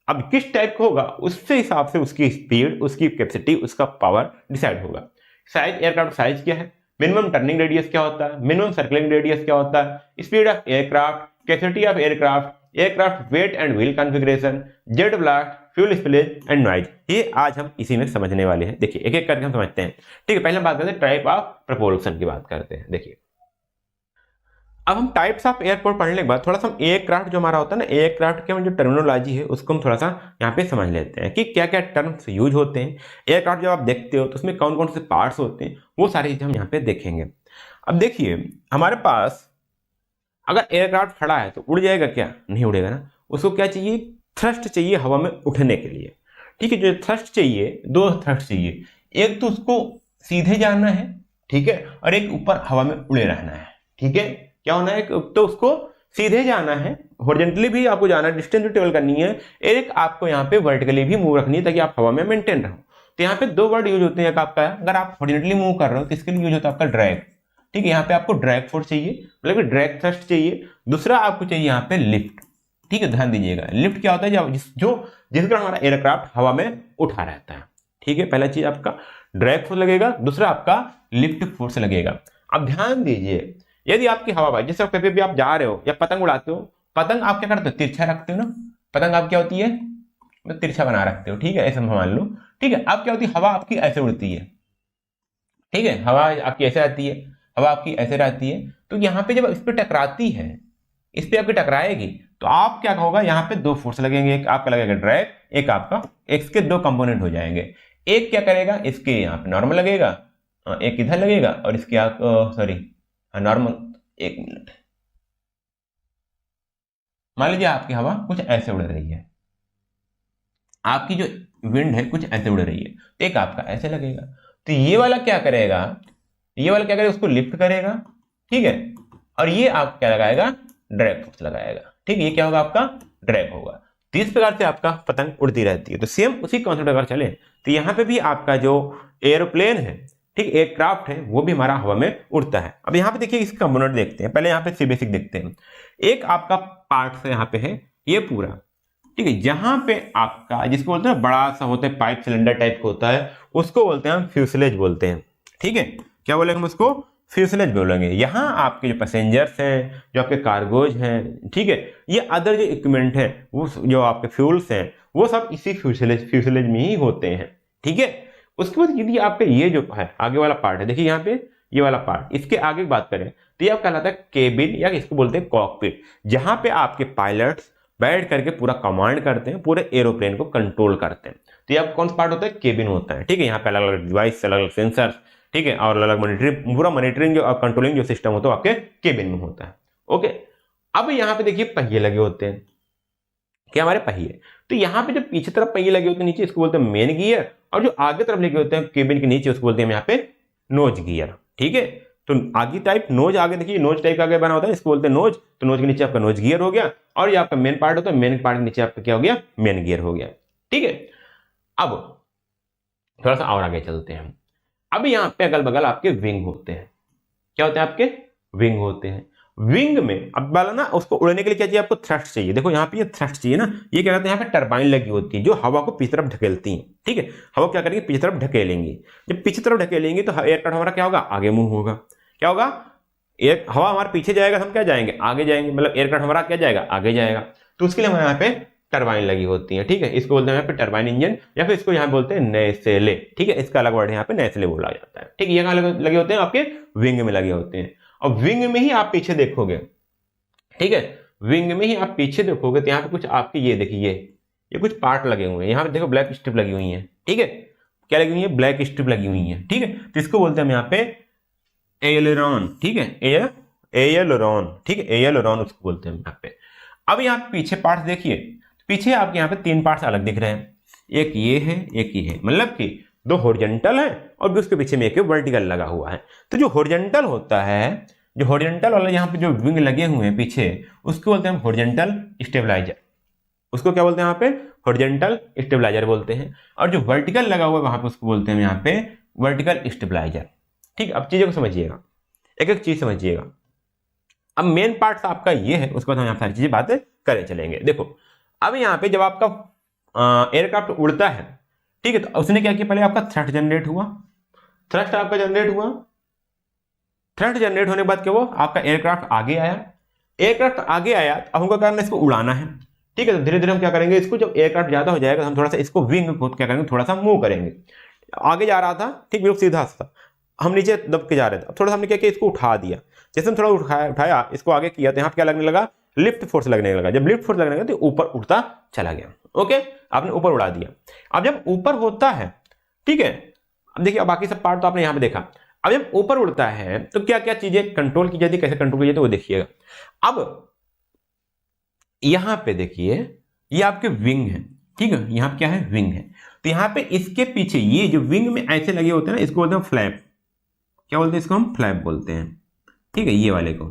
अब किस टाइप का होगा, उससे हिसाब से उसकी स्पीड, उसकी कैपेसिटी, उसका पावर डिसाइड होगा। साइज, एयरक्राफ्ट साइज क्या है, मिनिमम टर्निंग रेडियस क्या होता है, मिनिमम सर्कलिंग रेडियस क्या होता है, speed of aircraft, capacity of aircraft, aircraft weight and wheel configuration, jet blast, fuel spillage and noise, ये आज हम इसी में समझने वाले हैं। देखिए एक एक करके हम समझते हैं, ठीक है। पहले हम बात करते हैं टाइप ऑफ प्रपोल्सन की बात करते हैं। देखिए अब हम टाइप्स ऑफ एयरपोर्ट पढ़ने के बाद थोड़ा सा हम एयरक्राफ्ट जो हमारा होता है ना, एयरक्राफ्ट की जो टर्मिनोलॉजी है उसको हम थोड़ा सा यहाँ पे समझ लेते हैं कि क्या क्या टर्म्स यूज होते हैं। एयरक्राफ्ट जब आप देखते हो तो उसमें कौन कौन से पार्ट्स होते हैं, वो सारी चीजें हम यहाँ पे देखेंगे। अब देखिए हमारे पास अगर एयरक्राफ्ट खड़ा है तो उड़ जाएगा क्या, नहीं उड़ेगा ना। उसको क्या चाहिए, थ्रस्ट चाहिए हवा में उठने के लिए, ठीक है। जो थ्रस्ट चाहिए, दो थ्रस्ट चाहिए, एक तो उसको सीधे जाना है, ठीक है, और एक ऊपर हवा में उड़े रहना है, ठीक है। क्या होना है, तो उसको सीधे जाना है, हॉरिजॉन्टली भी आपको जाना है, डिस्टेंस भी ट्रेवल करनी है, एक आपको यहाँ पे वर्टिकली भी मूव रखनी है ताकि आप हवा में मेंटेन रहो। तो यहाँ पे दो वर्ड यूज होते हैं, एक आपका अगर आप हॉरिजॉन्टली मूव कर रहे हो तो इसके लिए यूज होता है आपका ड्रैग, ठीक है। यहाँ पे आपको ड्रैग फोर्स चाहिए, मतलब ड्रैग थ्रस्ट चाहिए। दूसरा आपको चाहिए यहाँ पे लिफ्ट, ठीक है। ध्यान दीजिएगा, लिफ्ट क्या होता है, जिसका हमारा एयरक्राफ्ट हवा में उठा रहता है, ठीक है। पहला चीज आपका ड्रैग फोर्स लगेगा, दूसरा आपका लिफ्ट फोर्स लगेगा। अब ध्यान दीजिए, यदि आपकी हवा, जैसे कहीं भी आप जा रहे हो या पतंग उड़ाते हो, पतंग आप क्या करते हो, तिरछा रखते हो ना। पतंग आप क्या होती है, तो तिरछा बना रखते हो, ठीक है, ऐसे मान लो, ठीक है। अब क्या होती है, हवा आपकी ऐसे उड़ती है, ठीक है, हवा आपकी ऐसे आती है, हवा आपकी ऐसे रहती है। तो यहाँ पे जब इस पे टकराती है, इस पे आपकी टकराएगी, तो आप क्या होगा, यहाँ पे दो फोर्स लगेंगे, एक आपका लगेगा ड्रैग, एक आपका, इसके दो कंपोनेंट हो जाएंगे। एक क्या करेगा, इसके यहाँ पे नॉर्मल लगेगा, एक इधर लगेगा, और इसके आप सॉरी नॉर्मल, एक मिनट, मान लीजिए आपकी हवा कुछ ऐसे उड़ रही है, आपकी जो विंड है कुछ ऐसे उड़ रही है, तो एक आपका ऐसे लगेगा। तो ये वाला क्या करेगा, ये वाला क्या करेगा, उसको लिफ्ट करेगा, ठीक है, और ये आप क्या लगाएगा, ड्रैग फोर्स लगाएगा, ठीक है। ये क्या होगा, आपका ड्रैग होगा। तो इस प्रकार से आपका पतंग उड़ती रहती है। तो सेम उसी कॉन्सेप्ट अगर चले तो यहाँ पे भी आपका जो एरोप्लेन है, ठीक, एयरक्राफ्ट है, वो भी हमारा हवा में उड़ता है। अब यहाँ पे देखिए इसके कंपोनेंट देखते हैं, पहले यहाँ पे बेसिक देखते हैं। एक आपका पार्ट से यहाँ पे है ये पूरा, ठीक है, जहां पे आपका जिसको बोलते हैं बड़ा सा होता है, पाइप सिलेंडर टाइप का होता है, उसको बोलते हैं हम फ्यूसलेज बोलते हैं, ठीक है। क्या बोलेंगे हम उसको, फ्यूसलेज बोलेंगे। यहाँ आपके जो पैसेंजर्स हैं, जो आपके कार्गोज हैं, ठीक है, ये अदर जो इक्विपमेंट है, वो जो आपके फ्यूल्स हैं, वो सब इसी फ्यूसलेज में ही होते हैं, ठीक है। उसके बाद यदि आपके ये जो है आगे वाला पार्ट है, देखिए यहाँ पे ये वाला पार्ट, इसके आगे की बात करें तो ये आप कहलाता है केबिन, या इसको बोलते हैं कॉकपिट, जहां पे आपके पायलट्स बैठ करके पूरा कमांड करते हैं, पूरे एरोप्लेन को कंट्रोल करते हैं। तो ये आपका कौन सा पार्ट होता है, केबिन होता है, ठीक है। यहाँ पे अलग अलग डिवाइस, अलग अलग सेंसर्स, ठीक है, और अलग अलग मॉनिटरिंग, पूरा मॉनिटरिंग जो कंट्रोलिंग जो सिस्टम होता है आपके केबिन में होता है, ओके। अब यहाँ पे देखिए पहिए लगे होते हैं, क्या हमारे पहिए। तो यहाँ पे जो पीछे तरफ पहिए लगे होते हैं नीचे, इसको बोलते हैं मेन गियर, और जो आगे तरफ लगे होते हैं केबिन के नीचे, उसको बोलते हैं यहाँ पे नोज गियर, ठीक है। तो आगे टाइप नोज, आगे देखिए नोज टाइप आगे बना होता है, इसको बोलते हैं नोज। तो नोज के नीचे आपका नोज गियर हो गया, और ये आपका मेन पार्ट होता है, मेन पार्ट के नीचे आपका क्या हो गया, मेन गियर हो गया, ठीक है। अब थोड़ा सा और आगे चलते हैं। अब यहाँ पे अगल बगल आपके विंग होते हैं, क्या होते हैं आपके विंग होते हैं। विंग में अब वाला ना, उसको उड़ने के लिए क्या चाहिए, आपको थ्रस्ट चाहिए। देखो यहाँ पे ये थ्रस्ट चाहिए ना, ये क्या कहते हैं, यहाँ पे टरबाइन लगी होती है जो हवा को पीछे तरफ ढकेलती है, ठीक है। हवा क्या करेंगे, पीछे तरफ ढकेलेंगी। जब पीछे तरफ ढकेलेंगे तो एयरक्राफ्ट हमारा क्या होगा, आगे मूव होगा। क्या होगा, हवा हमारे पीछे जाएगा, हम क्या जाएंगे, आगे जाएंगे, मतलब एयरक्राफ्ट हमारा क्या जाएगा, आगे जाएगा। तो उसके लिए हमारे यहाँ पे टरबाइन लगी होती है, ठीक है। इसको बोलते हैं यहाँ पे टरबाइन इंजन, या फिर इसको यहाँ बोलते हैं नैसेले, ठीक है। इसका अलग वर्ड है यहाँ पे, नैसेले बोला जाता है, ठीक है। ये कहाँ लगे होते हैं, आपके विंग में लगे होते हैं। और विंग में ही आप पीछे देखोगे, ठीक है, विंग में ही आप पीछे देखोगे तो यहाँ पे कुछ आपके ये देखिए, ये कुछ पार्ट लगे हुए हैं। यहाँ पे देखो ब्लैक स्ट्रिप लगी हुई है, ठीक है। क्या लगी हुई है, ब्लैक स्ट्रिप लगी हुई है, ठीक है। तो इसको बोलते हैं हम यहाँ पे एयरलॉन, ठीक है, एयरलॉन, ठीक है, एयरलॉन उसको बोलते हैं यहाँ पे। अब यहाँ पे पीछे पार्ट्स देखिए, पीछे आपके यहाँ पे तीन पार्ट्स अलग दिख रहे हैं, एक ये है, एक ये है, मतलब कि दो हॉरिजॉन्टल है और उसके पीछे में एक वर्टिकल लगा हुआ है। तो जो हॉरिजॉन्टल होता है, जो हॉरिजॉन्टल वाला यहाँ पे जो विंग लगे हुए हैं पीछे, उसको बोलते हैं हॉरिजॉन्टल स्टेबलाइजर। उसको क्या बोलते हैं यहाँ पे, हॉरिजॉन्टल स्टेबलाइजर बोलते हैं, और जो वर्टिकल लगा हुआ है वहां पे उसको बोलते हैं यहाँ पे वर्टिकल स्टेबलाइजर। ठीक, अब चीजों को समझिएगा, एक एक चीज समझिएगा। अब मेन पार्ट आपका ये है, उसके बाद हम यहाँ सारी चीजें बातें करें चलेंगे। देखो अब यहाँ पे जब आपका एयरक्राफ्ट उड़ता है, ठीक है, तो उसने क्या किया, पहले आपका थ्रस्ट जनरेट हुआ, थ्रस्ट आपका जनरेट हुआ, थ्रस्ट जनरेट होने के बाद क्या हुआ, आपका एयरक्राफ्ट आगे आया, एयरक्राफ्ट आगे आया तो हमको क्या करना है, इसको उड़ाना है। ठीक है, तो धीरे धीरे हम क्या करेंगे, इसको जब एयरक्राफ्ट ज्यादा हो जाएगा तो हम थोड़ा सा इसको विंग को क्या करेंगे, थोड़ा सा मूव करेंगे। आगे जा रहा था, ठीक, बिल्कुल सीधा था, हम नीचे दब के जा रहे थे, अब थोड़ा सा हमने क्या किया, इसको उठा दिया। जैसे हम थोड़ा उठाया इसको आगे किया तो यहाँ पे क्या लगने लगा, लिफ्ट फोर्स लगने लगा। जब लिफ्ट फोर्स लगने लगा तो ऊपर उड़ता चला गया। ओके, आपने ऊपर उड़ा दिया। अब जब ऊपर होता है, ठीक है, अब देखिए, अब बाकी सब पार्ट तो आपने यहाँ पे देखा। अब जब ऊपर उड़ता है तो क्या क्या चीजें कंट्रोल की जाती है, कैसे कंट्रोल की जाती है वो देखिएगा। अब यहां पे देखिए, ये आपके विंग है, ठीक है, यहां पे क्या है, विंग है। तो यहां पे इसके पीछे ये जो विंग में ऐसे लगे होते हैं ना, इसको बोलते हैं फ्लैप। क्या बोलते हैं इसको, हम फ्लैप बोलते हैं। ठीक है, ये वाले को,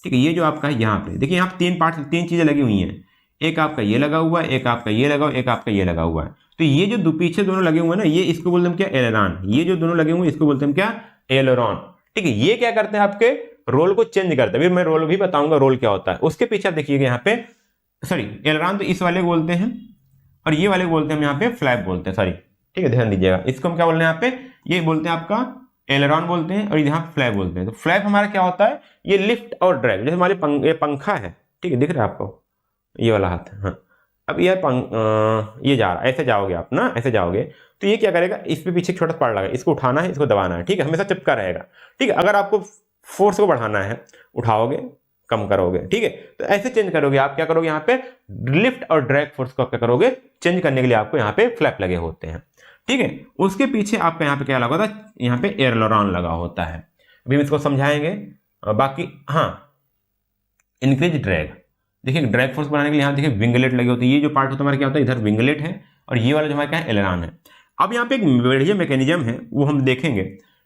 ठीक है, ये जो आपका है यहाँ पे देखिए, यहाँ पे तीन पार्ट, तीन चीजें लगी हुई हैं। एक आपका ये लगा हुआ है, एक आपका ये लगा हुआ, एक आपका ये लगा हुआ है। तो ये जो पीछे दोनों लगे हुए हैं ना, ये इसको बोलते हैं क्या, एलेरॉन। ये जो दोनों लगे हुए हैं इसको बोलते हैं क्या, एलेरॉन। ठीक है, ये क्या करते हैं, आपके रोल को चेंज करते हैं। फिर मैं रोल भी बताऊंगा, रोल क्या होता है। उसके पीछे आप देखिएगा यहाँ पे, सॉरी, एलेरॉन तो इस वाले को बोलते हैं, और ये वाले को बोलते हैं हम यहाँ पे फ्लैप बोलते हैं, सॉरी। ठीक है, ध्यान दीजिएगा, इसको हम क्या बोल रहे हैं यहाँ पे, ये बोलते हैं आपका एलेरॉन बोलते हैं, और यहाँ पे फ्लैप बोलते हैं। तो फ्लैप हमारा क्या होता है, ये लिफ्ट और ड्रैग। जैसे हमारे ये पंखा है, ठीक है, दिख रहा है आपको, ये वाला हाथ है, हाँ। अब ये ये जा रहा है, ऐसे जाओगे आप ना, ऐसे जाओगे तो ये क्या करेगा, इस पे पीछे छोटा पार्ट लगा, इसको उठाना है, इसको दबाना है। ठीक है, हमेशा चिपका रहेगा। ठीक है, अगर आपको फोर्स को बढ़ाना है, उठाओगे, कम करोगे। ठीक है, तो ऐसे चेंज करोगे आप, क्या करोगे, यहाँ पे लिफ्ट और ड्रैग फोर्स को क्या करोगे, चेंज करने के लिए आपको यहाँ पे फ्लैप लगे होते हैं। ठीक है, उसके पीछे आपका यहाँ पे क्या लगा होता है, यहाँ पे एयरलोरॉन लगा होता है। अभी हम इसको समझाएंगे। बाकी हाँ, इंक्रीज ड्रैग, देखिए ड्रैग फोर्स बनाने के लिए यहाँ देखिए विंगलेट लगे होते हैं। ये जो पार्ट होता है हमारा क्या होता है, इधर विंगलेट है, और ये वाला जो हमारा क्या है, एलेरॉन है। अब यहाँ पे एक बढ़िया मैकेनिज्म है, वो हम देखेंगे।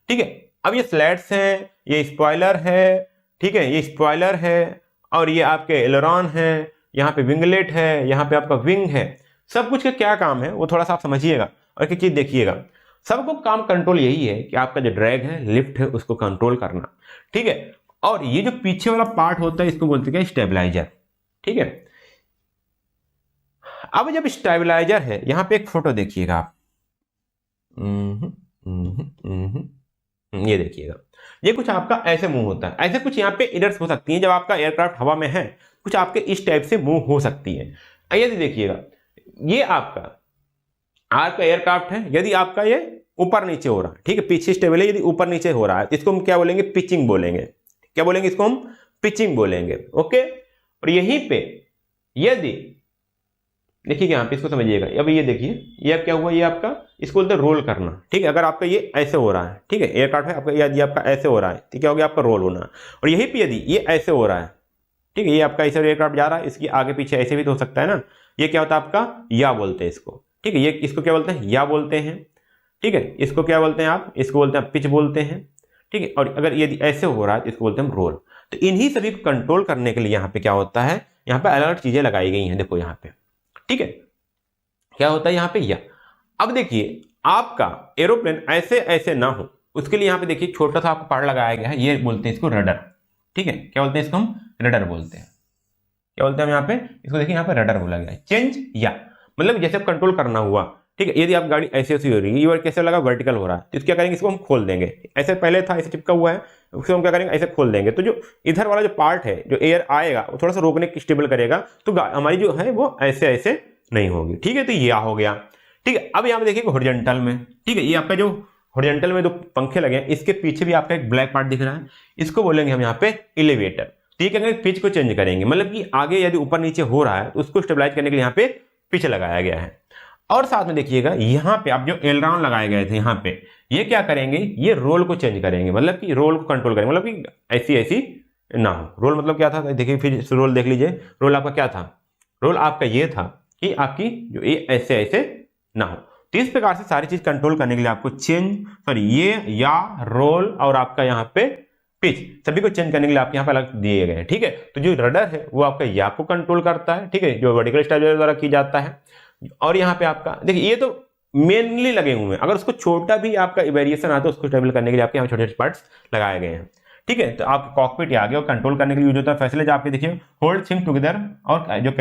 ठीक है, अब ये स्लैट्स है, ये स्पॉइलर है, ठीक है, ये स्पॉइलर है, और ये आपके एलेरॉन है, यहाँ पे विंगलेट है, यहाँ पे आपका विंग है। सब कुछ का क्या काम है वो थोड़ा सा आप समझिएगा और एक चीज देखिएगा। सबको काम कंट्रोल यही है कि आपका जो ड्रैग है, लिफ्ट है, उसको कंट्रोल करना। ठीक है, और ये जो पीछे वाला पार्ट होता है इसको बोलते हैं स्टेबलाइजर। ठीक है, अब जब स्टेबलाइजर है, यहां पे एक फोटो देखिएगा आप, ये देखिएगा, ये कुछ आपका ऐसे मूव होता है। ऐसे कुछ यहाँ पे एरर्स हो सकती हैं जब आपका एयरक्राफ्ट हवा में है, कुछ आपके इस टाइप से मूव हो सकती है। यदि देखिएगा, ये आपका एयरक्राफ्ट है, यदि आपका ये ऊपर नीचे हो रहा है, ठीक है, पीछे स्टेबल है, यदि ऊपर नीचे हो रहा है तो इसको हम क्या बोलेंगे, पिचिंग बोलेंगे। क्या बोलेंगे, इसको हम पिचिंग बोलेंगे। ओके, और यहीं पे यदि देखिए यहाँ पे इसको समझिएगा, अब ये देखिए, ये अब क्या हुआ, ये आपका इसको बोलते हैं रोल करना। ठीक है, अगर आपका ये ऐसे हो रहा है, ठीक है, एयरक्राफ्ट है आपका, यदि आपका ऐसे हो रहा है तो क्या हो गया, आपका रोल होना। और यहीं पे यदि ये ऐसे हो रहा है, ठीक है, ये आपका ऐसे एयरक्राफ्ट जा रहा है, इसकी आगे पीछे ऐसे भी तो हो सकता है ना, ये क्या होता है आपका या बोलते हैं इसको। ठीक है, ये इसको क्या बोलते हैं, या बोलते हैं। ठीक है, इसको क्या बोलते हैं आप, इसको बोलते हैं पिच बोलते हैं। ठीक है, और अगर यदि ऐसे हो रहा है तो इसको बोलते हैं रोल। तो इन्हीं सभी को कंट्रोल करने के लिए यहाँ पे क्या होता है, यहाँ पे अलग अलग चीजें लगाई गई हैं, देखो यहाँ पे। ठीक है, क्या होता है यहाँ पे, या। अब देखिए, आपका एरोप्लेन ऐसे ऐसे ना हो, उसके लिए यहाँ पे देखिए छोटा सा आपको पार्ट लगाया गया है, ये बोलते हैं इसको रडर। ठीक है, क्या बोलते हैं इसको, हम रडर बोलते हैं। क्या बोलते हैं हम यहाँ पे, इसको देखिए यहाँ पे रडर बोला गया है। चेंज या मतलब जैसे कंट्रोल करना हुआ। ठीक है, यदि आप गाड़ी ऐसे ऐसी हो रही है, ये कैसे लगा, वर्टिकल हो रहा है, तो क्या करेंगे, इसको हम खोल देंगे। ऐसे पहले था ऐसे चिपका हुआ है, उसको हम क्या करेंगे, ऐसे खोल देंगे। तो जो इधर वाला जो पार्ट है, जो एयर आएगा वो थोड़ा सा रोकने की स्टेबल करेगा, तो हमारी जो है वो ऐसे ऐसे नहीं होगी। ठीक है, तो ये हो गया। ठीक है, अब यहाँ पे देखिए हॉरिजॉन्टल में, ठीक है, ये आपका जो हॉरिजॉन्टल में जो पंखे लगे हैं, इसके पीछे भी आपका एक ब्लैक पार्ट दिख रहा है, इसको बोलेंगे हम यहाँ पे एलिवेटर। ठीक है, पिच को चेंज करेंगे, मतलब कि आगे यदि ऊपर नीचे हो रहा है तो उसको स्टेबलाइज करने के लिए यहाँ पे पिच लगाया गया है। और साथ में देखिएगा यहाँ पे आप जो एलेरॉन लगाए गए थे, यहाँ पे ये क्या करेंगे, ये रोल को चेंज करेंगे, मतलब कि रोल को कंट्रोल करेंगे, मतलब कि ऐसी ऐसी ना हो। रोल मतलब क्या था, देखिए फिर रोल देख लीजिए, रोल आपका क्या था, रोल आपका ये था कि आपकी जो ये ऐसे ऐसे ना हो। तो इस प्रकार से सारी चीज कंट्रोल करने के लिए आपको ये या रोल और आपका यहाँ पे पिच, सभी को चेंज करने के लिए आपके यहाँ पे अलग दिए गए हैं। ठीक है, तो जो रडर है वो आपका या को कंट्रोल करता है, ठीक है, जो वर्टिकल स्टेबलाइजर द्वारा की जाता है। और यहाँ पे आपका देखिए ये तो मेनली लगे हुए हैं, अगर उसको छोटा भी आपका वेरिएशन आता है उसको स्टेबल करने के लिए आपके यहाँ छोटे छोटे पार्ट्स लगाए गए हैं। ठीक है, तो आप कॉकपिट आगे और कंट्रोल करने के लिए यूज होता है। फैसलेज आपके देखिए होल्ड थिंग टुगेदर, और जो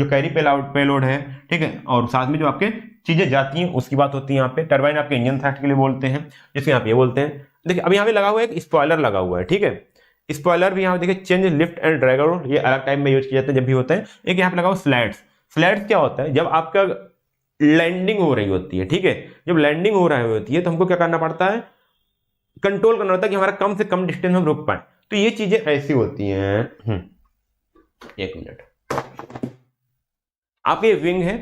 कैरी पेलोड है, ठीक है, और साथ में जो आपके चीजें जाती हैं उसकी बात होती है। यहाँ पे टरबाइन आपके इंजन थ्रस्ट के लिए बोलते हैं, जिसके यहाँ पे ये बोलते हैं। देखिए अब यहाँ पे लगा हुआ है एक स्पॉइलर लगा हुआ है, ठीक है, स्पॉइलर भी यहाँ देखिए change lift and drag out, ये अलग टाइम में यूज किए जाते हैं जब भी होते हैं। एक यहाँ पे लगा हुआ स्लैट्स। स्लैट्स क्या होता है, जब आपका लैंडिंग हो रही होती है, ठीक है, जब लैंडिंग हो रही होती है तो हमको क्या करना पड़ता है, कंट्रोल करना होता है कि हमारा कम से कम डिस्टेंस हम रोक पाए। तो ये चीजें ऐसी होती हैं। एक मिनट, आपके विंग है,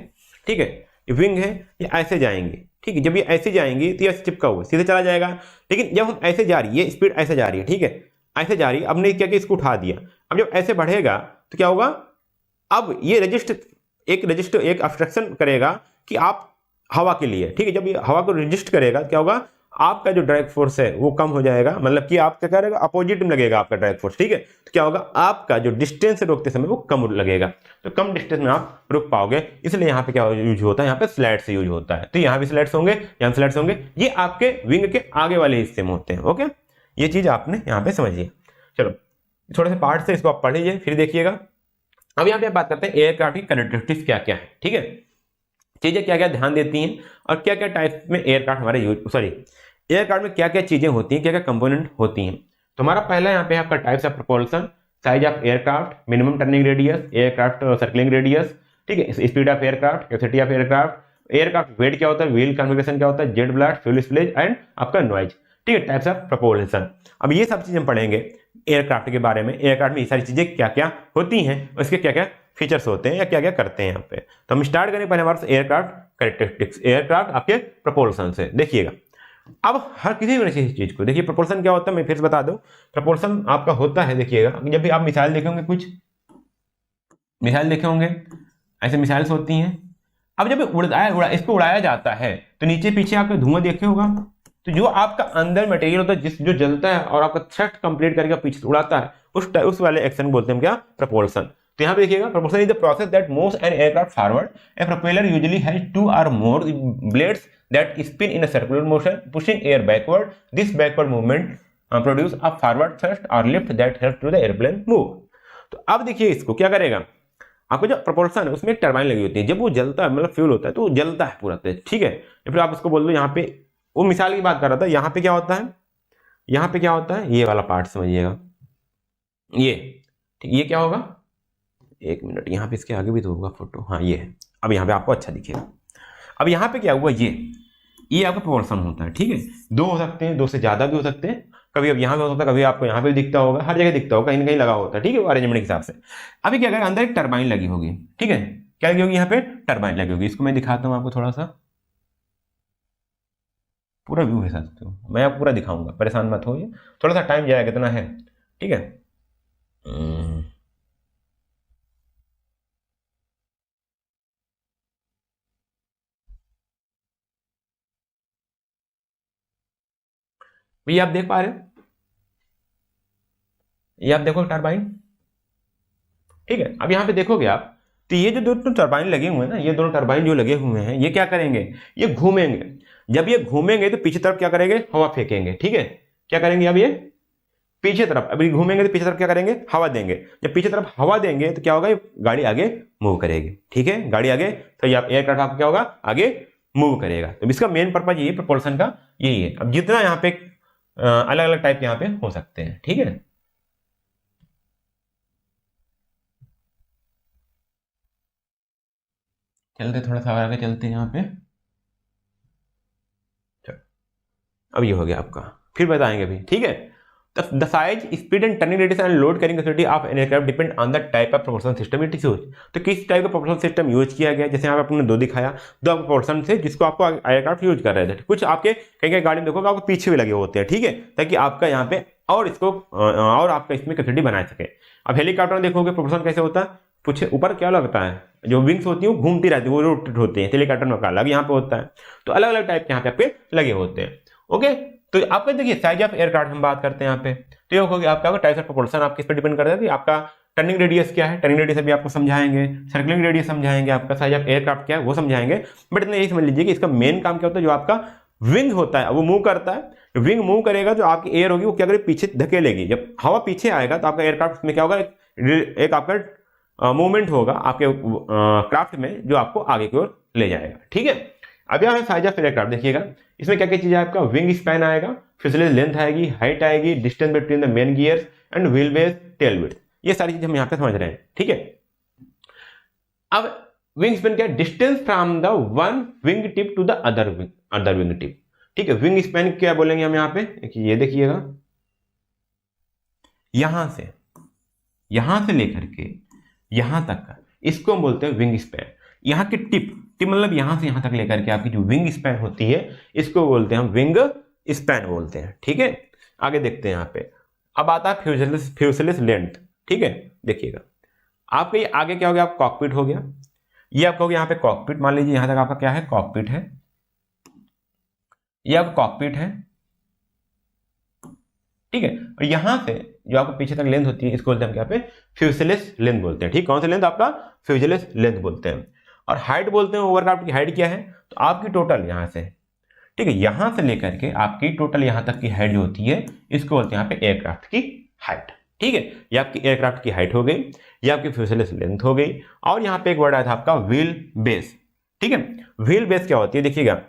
ठीक है, ये विंग है, ये ऐसे जाएंगे, ठीक है, जब ये ऐसे जाएंगे तो ये चिपका हुआ सीधे चला जाएगा। लेकिन जब हम ऐसे जा रही है, स्पीड ऐसे जा रही है, ठीक है, ऐसे जा रही है, अब ने क्या किया, इसको उठा दिया। अब जब ऐसे बढ़ेगा तो क्या होगा, अब ये रजिस्टर एक ऑब्स्ट्रक्शन करेगा कि आप हवा के लिए, ठीक है, जब ये हवा को रजिस्ट करेगा क्या होगा, आपका जो ड्रैग फोर्स है वो कम हो जाएगा, मतलब कि आप क्या करेगा, अपोजिट में लगेगा आपका ड्रैग फोर्स, ठीक है। तो क्या होगा, आपका जो डिस्टेंस से रोकते समय वो कम लगेगा, तो कम डिस्टेंस में आप रुक पाओगे। इसलिए यहाँ पे क्या यूज होता है, यहाँ पे स्लैट से यूज होता है। तो यहाँ भी स्लैट्स होंगे, यहाँ स्लैट्स होंगे, ये आपके विंग के आगे वाले हिस्से में होते हैं। ओके, ये चीज आपने यहाँ पे समझिए। चलो थोड़े से पार्ट से इसको आप पढ़ लीजिए, फिर देखिएगा। अब यहाँ पे बात करते हैं एयरक्राफ्ट की कैरेक्टरिस्टिक्स क्या क्या है, ठीक है, चीजें क्या क्या ध्यान देती हैं और क्या क्या टाइप में एयरक्राफ्ट हमारे एयरक्राफ्ट में क्या क्या चीजें होती हैं, क्या क्या कंपोनेंट होती हैं। तो हमारा पहला यहाँ पे आपका types of propulsion, size of aircraft, minimum turning radius, aircraft circling radius, ठीक है, speed of aircraft, capacity of aircraft weight क्या होता है, व्हील कॉन्फ़िगरेशन क्या होता है, jet blast, fuel spillage and आपका नॉइज, ठीक है, टाइप्स ऑफ प्रपोल्सन। अब ये सब चीजें हम पढ़ेंगे एयरक्राफ्ट के बारे में, एयरक्राफ्ट में ये सारी चीजें क्या क्या होती हैं, उसके क्या क्या फीचर्स होते हैं या क्या क्या करते हैं यहाँ पे। तो हम स्टार्ट करें पहले हमारे एयरक्राफ्ट कैरेक्टरिस्टिक्स, एयरक्राफ्ट आपके प्रपोल्सन से। देखिएगा अब हर किसी भी चीज को देखिए, प्रपोल्सन क्या होता है मैं फिर से बता दूं। प्रपोल्सन आपका होता है, देखिएगा जब भी आप मिसाइल देखे होंगे, कुछ मिसाइल देखे होंगे, ऐसे मिसाइल्स होती हैं। अब जब इसको उड़ाया जाता है तो नीचे पीछे आपका धुआं देखे होगा, तो जो आपका अंदर मटेरियल होता है जो जलता है और आपका थ्रस्ट कंप्लीट करके पीछे उड़ाता है, उस वाले एक्शन बोलते हैं क्या, प्रपोल्सन। तो यहाँ पे देखिएगा, propulsion is the process that moves an aircraft forward. A propeller usually has 2 or more blades that spin in a circular motion, pushing air backward. This backward movement produces a forward thrust or lift that helps to the airplane move. तो अब देखिए इसको क्या करेगा, आपको जो propulsion है उसमें एक टरबाइन लगी होती है, जब वो जलता है मतलब फ्यूल होता है तो वो जलता है पूरा तेज, ठीक है। या फिर आप उसको बोल दो, यहाँ पे वो मिसाल की बात कर रहा था, यहाँ पे क्या होता है, यहाँ पे क्या होता है, ये वाला पार्ट समझिएगा, ये ठीक, ये क्या होगा, एक मिनट, यहाँ पे इसके आगे भी तो होगा फोटो, हाँ ये है। अब यहाँ पे आपको अच्छा दिखेगा। अब यहाँ पे क्या हुआ, ये आपका प्रपोल्सन होता है, ठीक है। 2 हो सकते हैं, 2 से ज्यादा भी हो सकते हैं, कभी अब यहाँ पे हो सकता है, कभी आपको यहाँ पे भी दिखता होगा, हर जगह दिखता होगा, कहीं ना कहीं लगा होता है, ठीक है, वो अरेंजमेंट के हिसाब से। अभी क्या करेगा, अंदर एक टरबाइन लगी होगी, ठीक है, क्या लगी होगी, यहाँ पे टरबाइन लगी होगी। इसको मैं दिखाता हूँ आपको, थोड़ा सा पूरा व्यू है सकते हो, मैं आपको पूरा दिखाऊंगा, परेशान मत होइए, थोड़ा सा टाइम जाएगा, कितना है, ठीक है। ये आप देख पा रहे हो, ये आप देखो टरबाइन, ठीक है। अब यहाँ पे देखोगे आप, तो ये जो 2 टरबाइन लगे हुए हैं ना, ये दोनों टरबाइन जो लगे हुए हैं, ये क्या करेंगे, ये घूमेंगे। जब ये घूमेंगे तो पीछे तरफ क्या करेंगे, हवा फेंकेंगे, ठीक है, क्या करेंगे, अब ये पीछे तरफ, अभी घूमेंगे तो पीछे तरफ क्या करेंगे, हवा देंगे। जब पीछे तरफ हवा देंगे तो क्या होगा, गाड़ी आगे मूव करेगी, ठीक है, गाड़ी आगे, तो ये एयरक्राफ्ट आपका क्या होगा, आगे मूव करेगा। तो इसका मेन पर्पज यही प्रपोल्सन का यही है। अब जितना यहाँ पे अलग अलग टाइप यहाँ पे हो सकते हैं, ठीक है। चलते थोड़ा सा आगे चलते हैं यहाँ पे, अब ये हो गया आपका, फिर बताएंगे अभी, ठीक है। The size, speed and turning radius and load carrying capacity of an aircraft depend on the type of propulsion system it is use. तो किस टाइप का प्रपोल्सन सिस्टम यूज किया गया, जैसे यहाँ पे आपने 2 दिखाया, 2 प्रपोल्सन से जिसको आपको एयरक्राफ्ट यूज कर रहे थे। कुछ आपके कहीं गाड़ी में देखोगे आपको पीछे भी लगे होते हैं, ठीक है, ताकि आपका यहाँ पे और इसको और आपका इसमें कैपेसिटी बना सके। अब हेलीकॉप्टर में देखोगे प्रपोल्सन कैसे होता है, कुछ ऊपर क्या लगता है, जो विंग्स होती है वो घूमती रहती है, वो रोटेट होते हैं, हेलीकॉप्टर में अलग यहाँ पे होता है। तो अलग अलग टाइप के यहाँ पे आपके लगे होते हैं, ओके। तो आपका देखिए साइज ऑफ एयरक्राफ्ट हम बात करते हैं यहाँ पे, तो ये हो गया आपका टाइप्स ऑफ प्रपोल्सन, आपके इस पर डिपेंड करता है कि आपका टर्निंग रेडियस क्या है, टर्निंग रेडियस अभी आपको समझाएंगे, सर्कुलरिंग रेडियस समझाएंगे, आपका साइज ऑफ एयरक्राफ्ट क्या है वो समझाएंगे। बट इतना यही समझ लीजिए कि इसका मेन काम क्या होता है, जो आपका विंग होता है वो मूव करता है। विंग मूव करेगा, जो आपकी एयर होगी वो क्या करेगी, पीछे धकेलेगी। जब हवा पीछे आएगा तो आपका एयरक्राफ्ट में क्या होगा, एक आपका मूवमेंट होगा आपके क्राफ्ट में जो आपको आगे की ओर ले जाएगा। ठीक है, अब यहाँ साइज ऑफ एयरक्राफ्ट देखिएगा, इसमें क्या क्या चीज है, आपका विंग स्पैन आएगा, फ्यूजलेज लेंथ आएगी, हाइट आएगी, distance between the main gears and wheel base, tail width, ये सारी चीजें हम यहाँ पे समझ रहे हैं। ठीक है, अब विंग स्पैन क्या है, distance from the one wing tip to the other wing tip. ठीक है, विंग स्पैन क्या बोलेंगे हम यहाँ पे, ये देखिएगा, यहां से लेकर के यहां तक का, इसको हम बोलते हैं विंग स्पैन। यहाँ की टिप मतलब यहां से यहां तक लेकर के आपकी जो विंग स्पैन होती है, इसको बोलते हैं हम विंग स्पैन बोलते हैं। ठीक है, आगे देखते हैं यहाँ पे। अब आता है फ्यूजलेज लेंथ। ठीक है, देखिएगा आपका ये आगे क्या हो गया, आप कॉकपिट हो गया, ये आपका हो गया यहाँ पे कॉकपिट, मान लीजिए यहां तक आपका क्या है, कॉकपिट है, ये आपका कॉकपिट है। ठीक है, और यहां से जो आपको पीछे तक लेंथ होती है, इसको बोलते हैं हम यहाँ पे फ्यूजलेज लेंथ बोलते हैं। ठीक, कौन सा लेंथ, आपका फ्यूजलेज लेंथ बोलते हैं। और हाइट बोलते हैं, ओवरक्राफ्ट की हाइट क्या है, तो आपकी टोटल यहां से, ठीक है, यहां से लेकर के आपकी टोटल यहां तक की हाइट जो होती है, इसको बोलते हैं यहाँ पे एयरक्राफ्ट की हाइट। ठीक है, ये आपकी एयरक्राफ्ट की हाइट हो गई, ये आपकी फ्यूजलेज लेंथ हो गई। और यहाँ पे एक वर्ड आया था आपका व्हील बेस। ठीक है, व्हील बेस क्या होती है, देखिएगा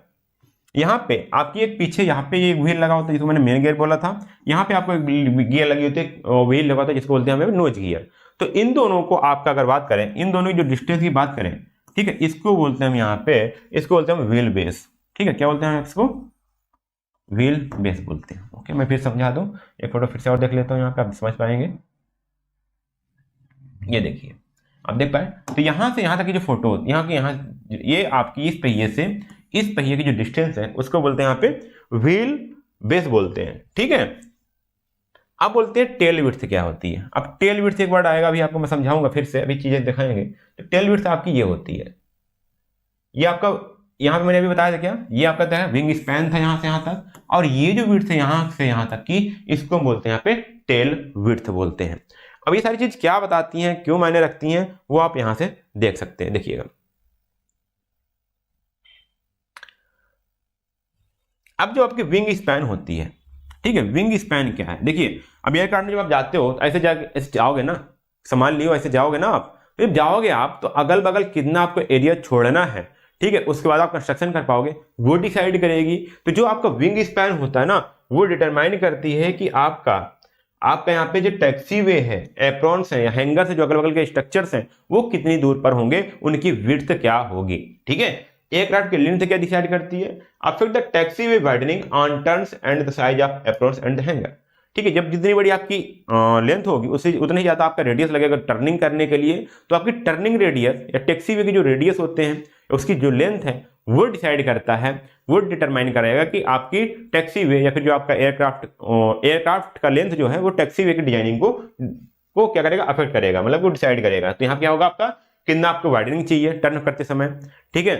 यहाँ पे आपकी एक पीछे यहाँ पे ये व्हील लगा होता है, जिसको मैंने मेन गियर बोला था, यहाँ पे आपको एक गियर लगी होती है, व्हील लगा होता है, जिसको बोलते हैं हमें नोज गियर। तो इन दोनों को आपका अगर बात करें, इन दोनों की जो डिस्टेंस की बात करें, ठीक है, इसको बोलते हैं हम यहाँ पे, इसको बोलते हैं हम व्हील बेस। ठीक है, क्या बोलते हैं इसको, व्हील बेस बोलते हैं। ओके, मैं फिर समझा दूं, एक फोटो फिर से और देख लेता हूँ, यहाँ पे आप समझ पाएंगे। ये देखिए, आप देख पाए, तो यहां से यहां तक की जो फोटो, यहाँ ये आपकी इस पहिए से इस पहिए की जो डिस्टेंस है, उसको बोलते हैं यहाँ पे व्हील बेस बोलते हैं। ठीक है, अब बोलते हैं टेल विड्थ क्या होती है। अब टेल विड्थ एक वर्ड आएगा, अभी आपको मैं समझाऊंगा, फिर से अभी चीजें दिखाएंगे। तो टेल विड्थ आपकी ये होती है, ये आपका यहाँ पे मैंने अभी बताया था क्या, ये आपका क्या है, विंग स्पैन था यहां से यहां तक, और ये जो विड्थ है यहां से यहां तक की, इसको हम बोलते हैं यहाँ पे टेल विड्थ बोलते हैं। अब ये सारी चीज क्या बताती हैं, क्यों मायने रखती हैं, वो आप यहां से देख सकते हैं। देखिएगा, अब जो आपकी विंग स्पैन होती है, ठीक है, विंग स्पैन क्या है, देखिए अब एयरक्राफ्ट में जब आप जाते हो, ऐसे जाओगे ना, संभाल लियो, ऐसे जाओगे ना आप, तो जब जाओगे आप, तो अगल बगल कितना आपको एरिया छोड़ना है, ठीक है, उसके बाद आप कंस्ट्रक्शन कर पाओगे, वो डिसाइड करेगी। तो जो आपका विंग स्पैन होता है ना, वो डिटरमाइन करती है कि आपका यहाँ पे जो टैक्सी वे है, एप्रॉन्स है या हैंगर से जो अगल बगल के स्ट्रक्चर्स हैं, वो कितनी दूर पर होंगे, उनकी विड्थ क्या होगी। ठीक है, एयरक्राफ्ट की लेंथ क्या डिसाइड करती है, affect the taxi way widening on turns and the size of aprons and the hanger. ठीक है, जब जितनी बड़ी आपकी लेंथ होगी, उससे उतना ही ज्यादा आपका रेडियस लगेगा टर्निंग करने के लिए। तो आपकी टर्निंग रेडियस या टैक्सी वे के जो रेडियस होते हैं, उसकी जो लेंथ है, वो डिसाइड करता है, वो डिटरमाइन करेगा कि आपकी टैक्सी वे या फिर जो आपका एयरक्राफ्ट का लेंथ जो है, वो टैक्सी वे की डिजाइनिंग को क्या करेगा, अफेक्ट करेगा, मतलब वो डिसाइड करेगा। तो यहाँ क्या होगा, आपका कितना आपको वाइडनिंग चाहिए टर्न करते समय। ठीक है,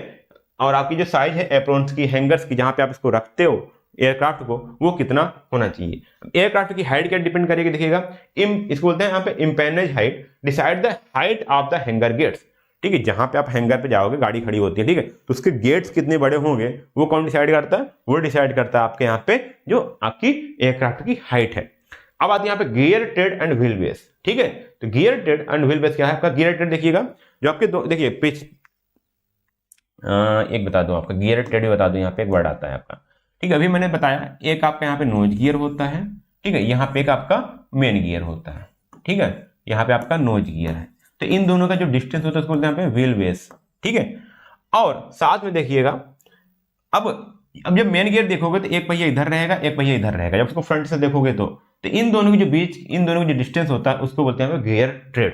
और आपकी जो साइज है एप्रॉन्स की, हैंगर्स की, जहां पे आप इसको रखते हो एयरक्राफ्ट को, वो कितना होना चाहिए। एयरक्राफ्ट की हाइट क्या डिपेंड करेगी, देखिएगा, इसको बोलते हैं यहाँ पे empennage height, decide the height of the hangar gates. ठीक है, जहां पे आप हैंगर पे जाओगे, गाड़ी खड़ी होती है, ठीक है, तो उसके गेट्स कितने बड़े होंगे, वो कौन डिसाइड करता है, वो डिसाइड करता है आपके यहाँ पे जो आपकी एयरक्राफ्ट की हाइट है। अब आती है यहाँ पे gear trade and wheel base. ठीक है, तो gear trade and wheel base क्या है आपका, गियर ट्रेड देखिएगा, जो आपके देखिए पिच, एक बता दूं आपका, गियर ट्रेड भी बता दूं, यहाँ पे एक वर्ड आता है आपका। ठीक है, अभी मैंने बताया, एक आपका यहाँ पे नोज गियर होता है, ठीक है, यहाँ पे एक आपका मेन गियर होता है। ठीक है, यहाँ पे आपका नोज गियर है, तो इन दोनों का जो डिस्टेंस होता है उसको बोलते हैं यहाँ पे व्हील बेस। ठीक है, और साथ में देखिएगा, अब जब मेन गियर देखोगे तो एक पहिया इधर रहेगा, एक पहिया इधर रहेगा। जब उसको फ्रंट से देखोगे तो इन दोनों के जो बीच, इन दोनों की जो डिस्टेंस होता है, उसको बोलते हैं गियर ट्रेड।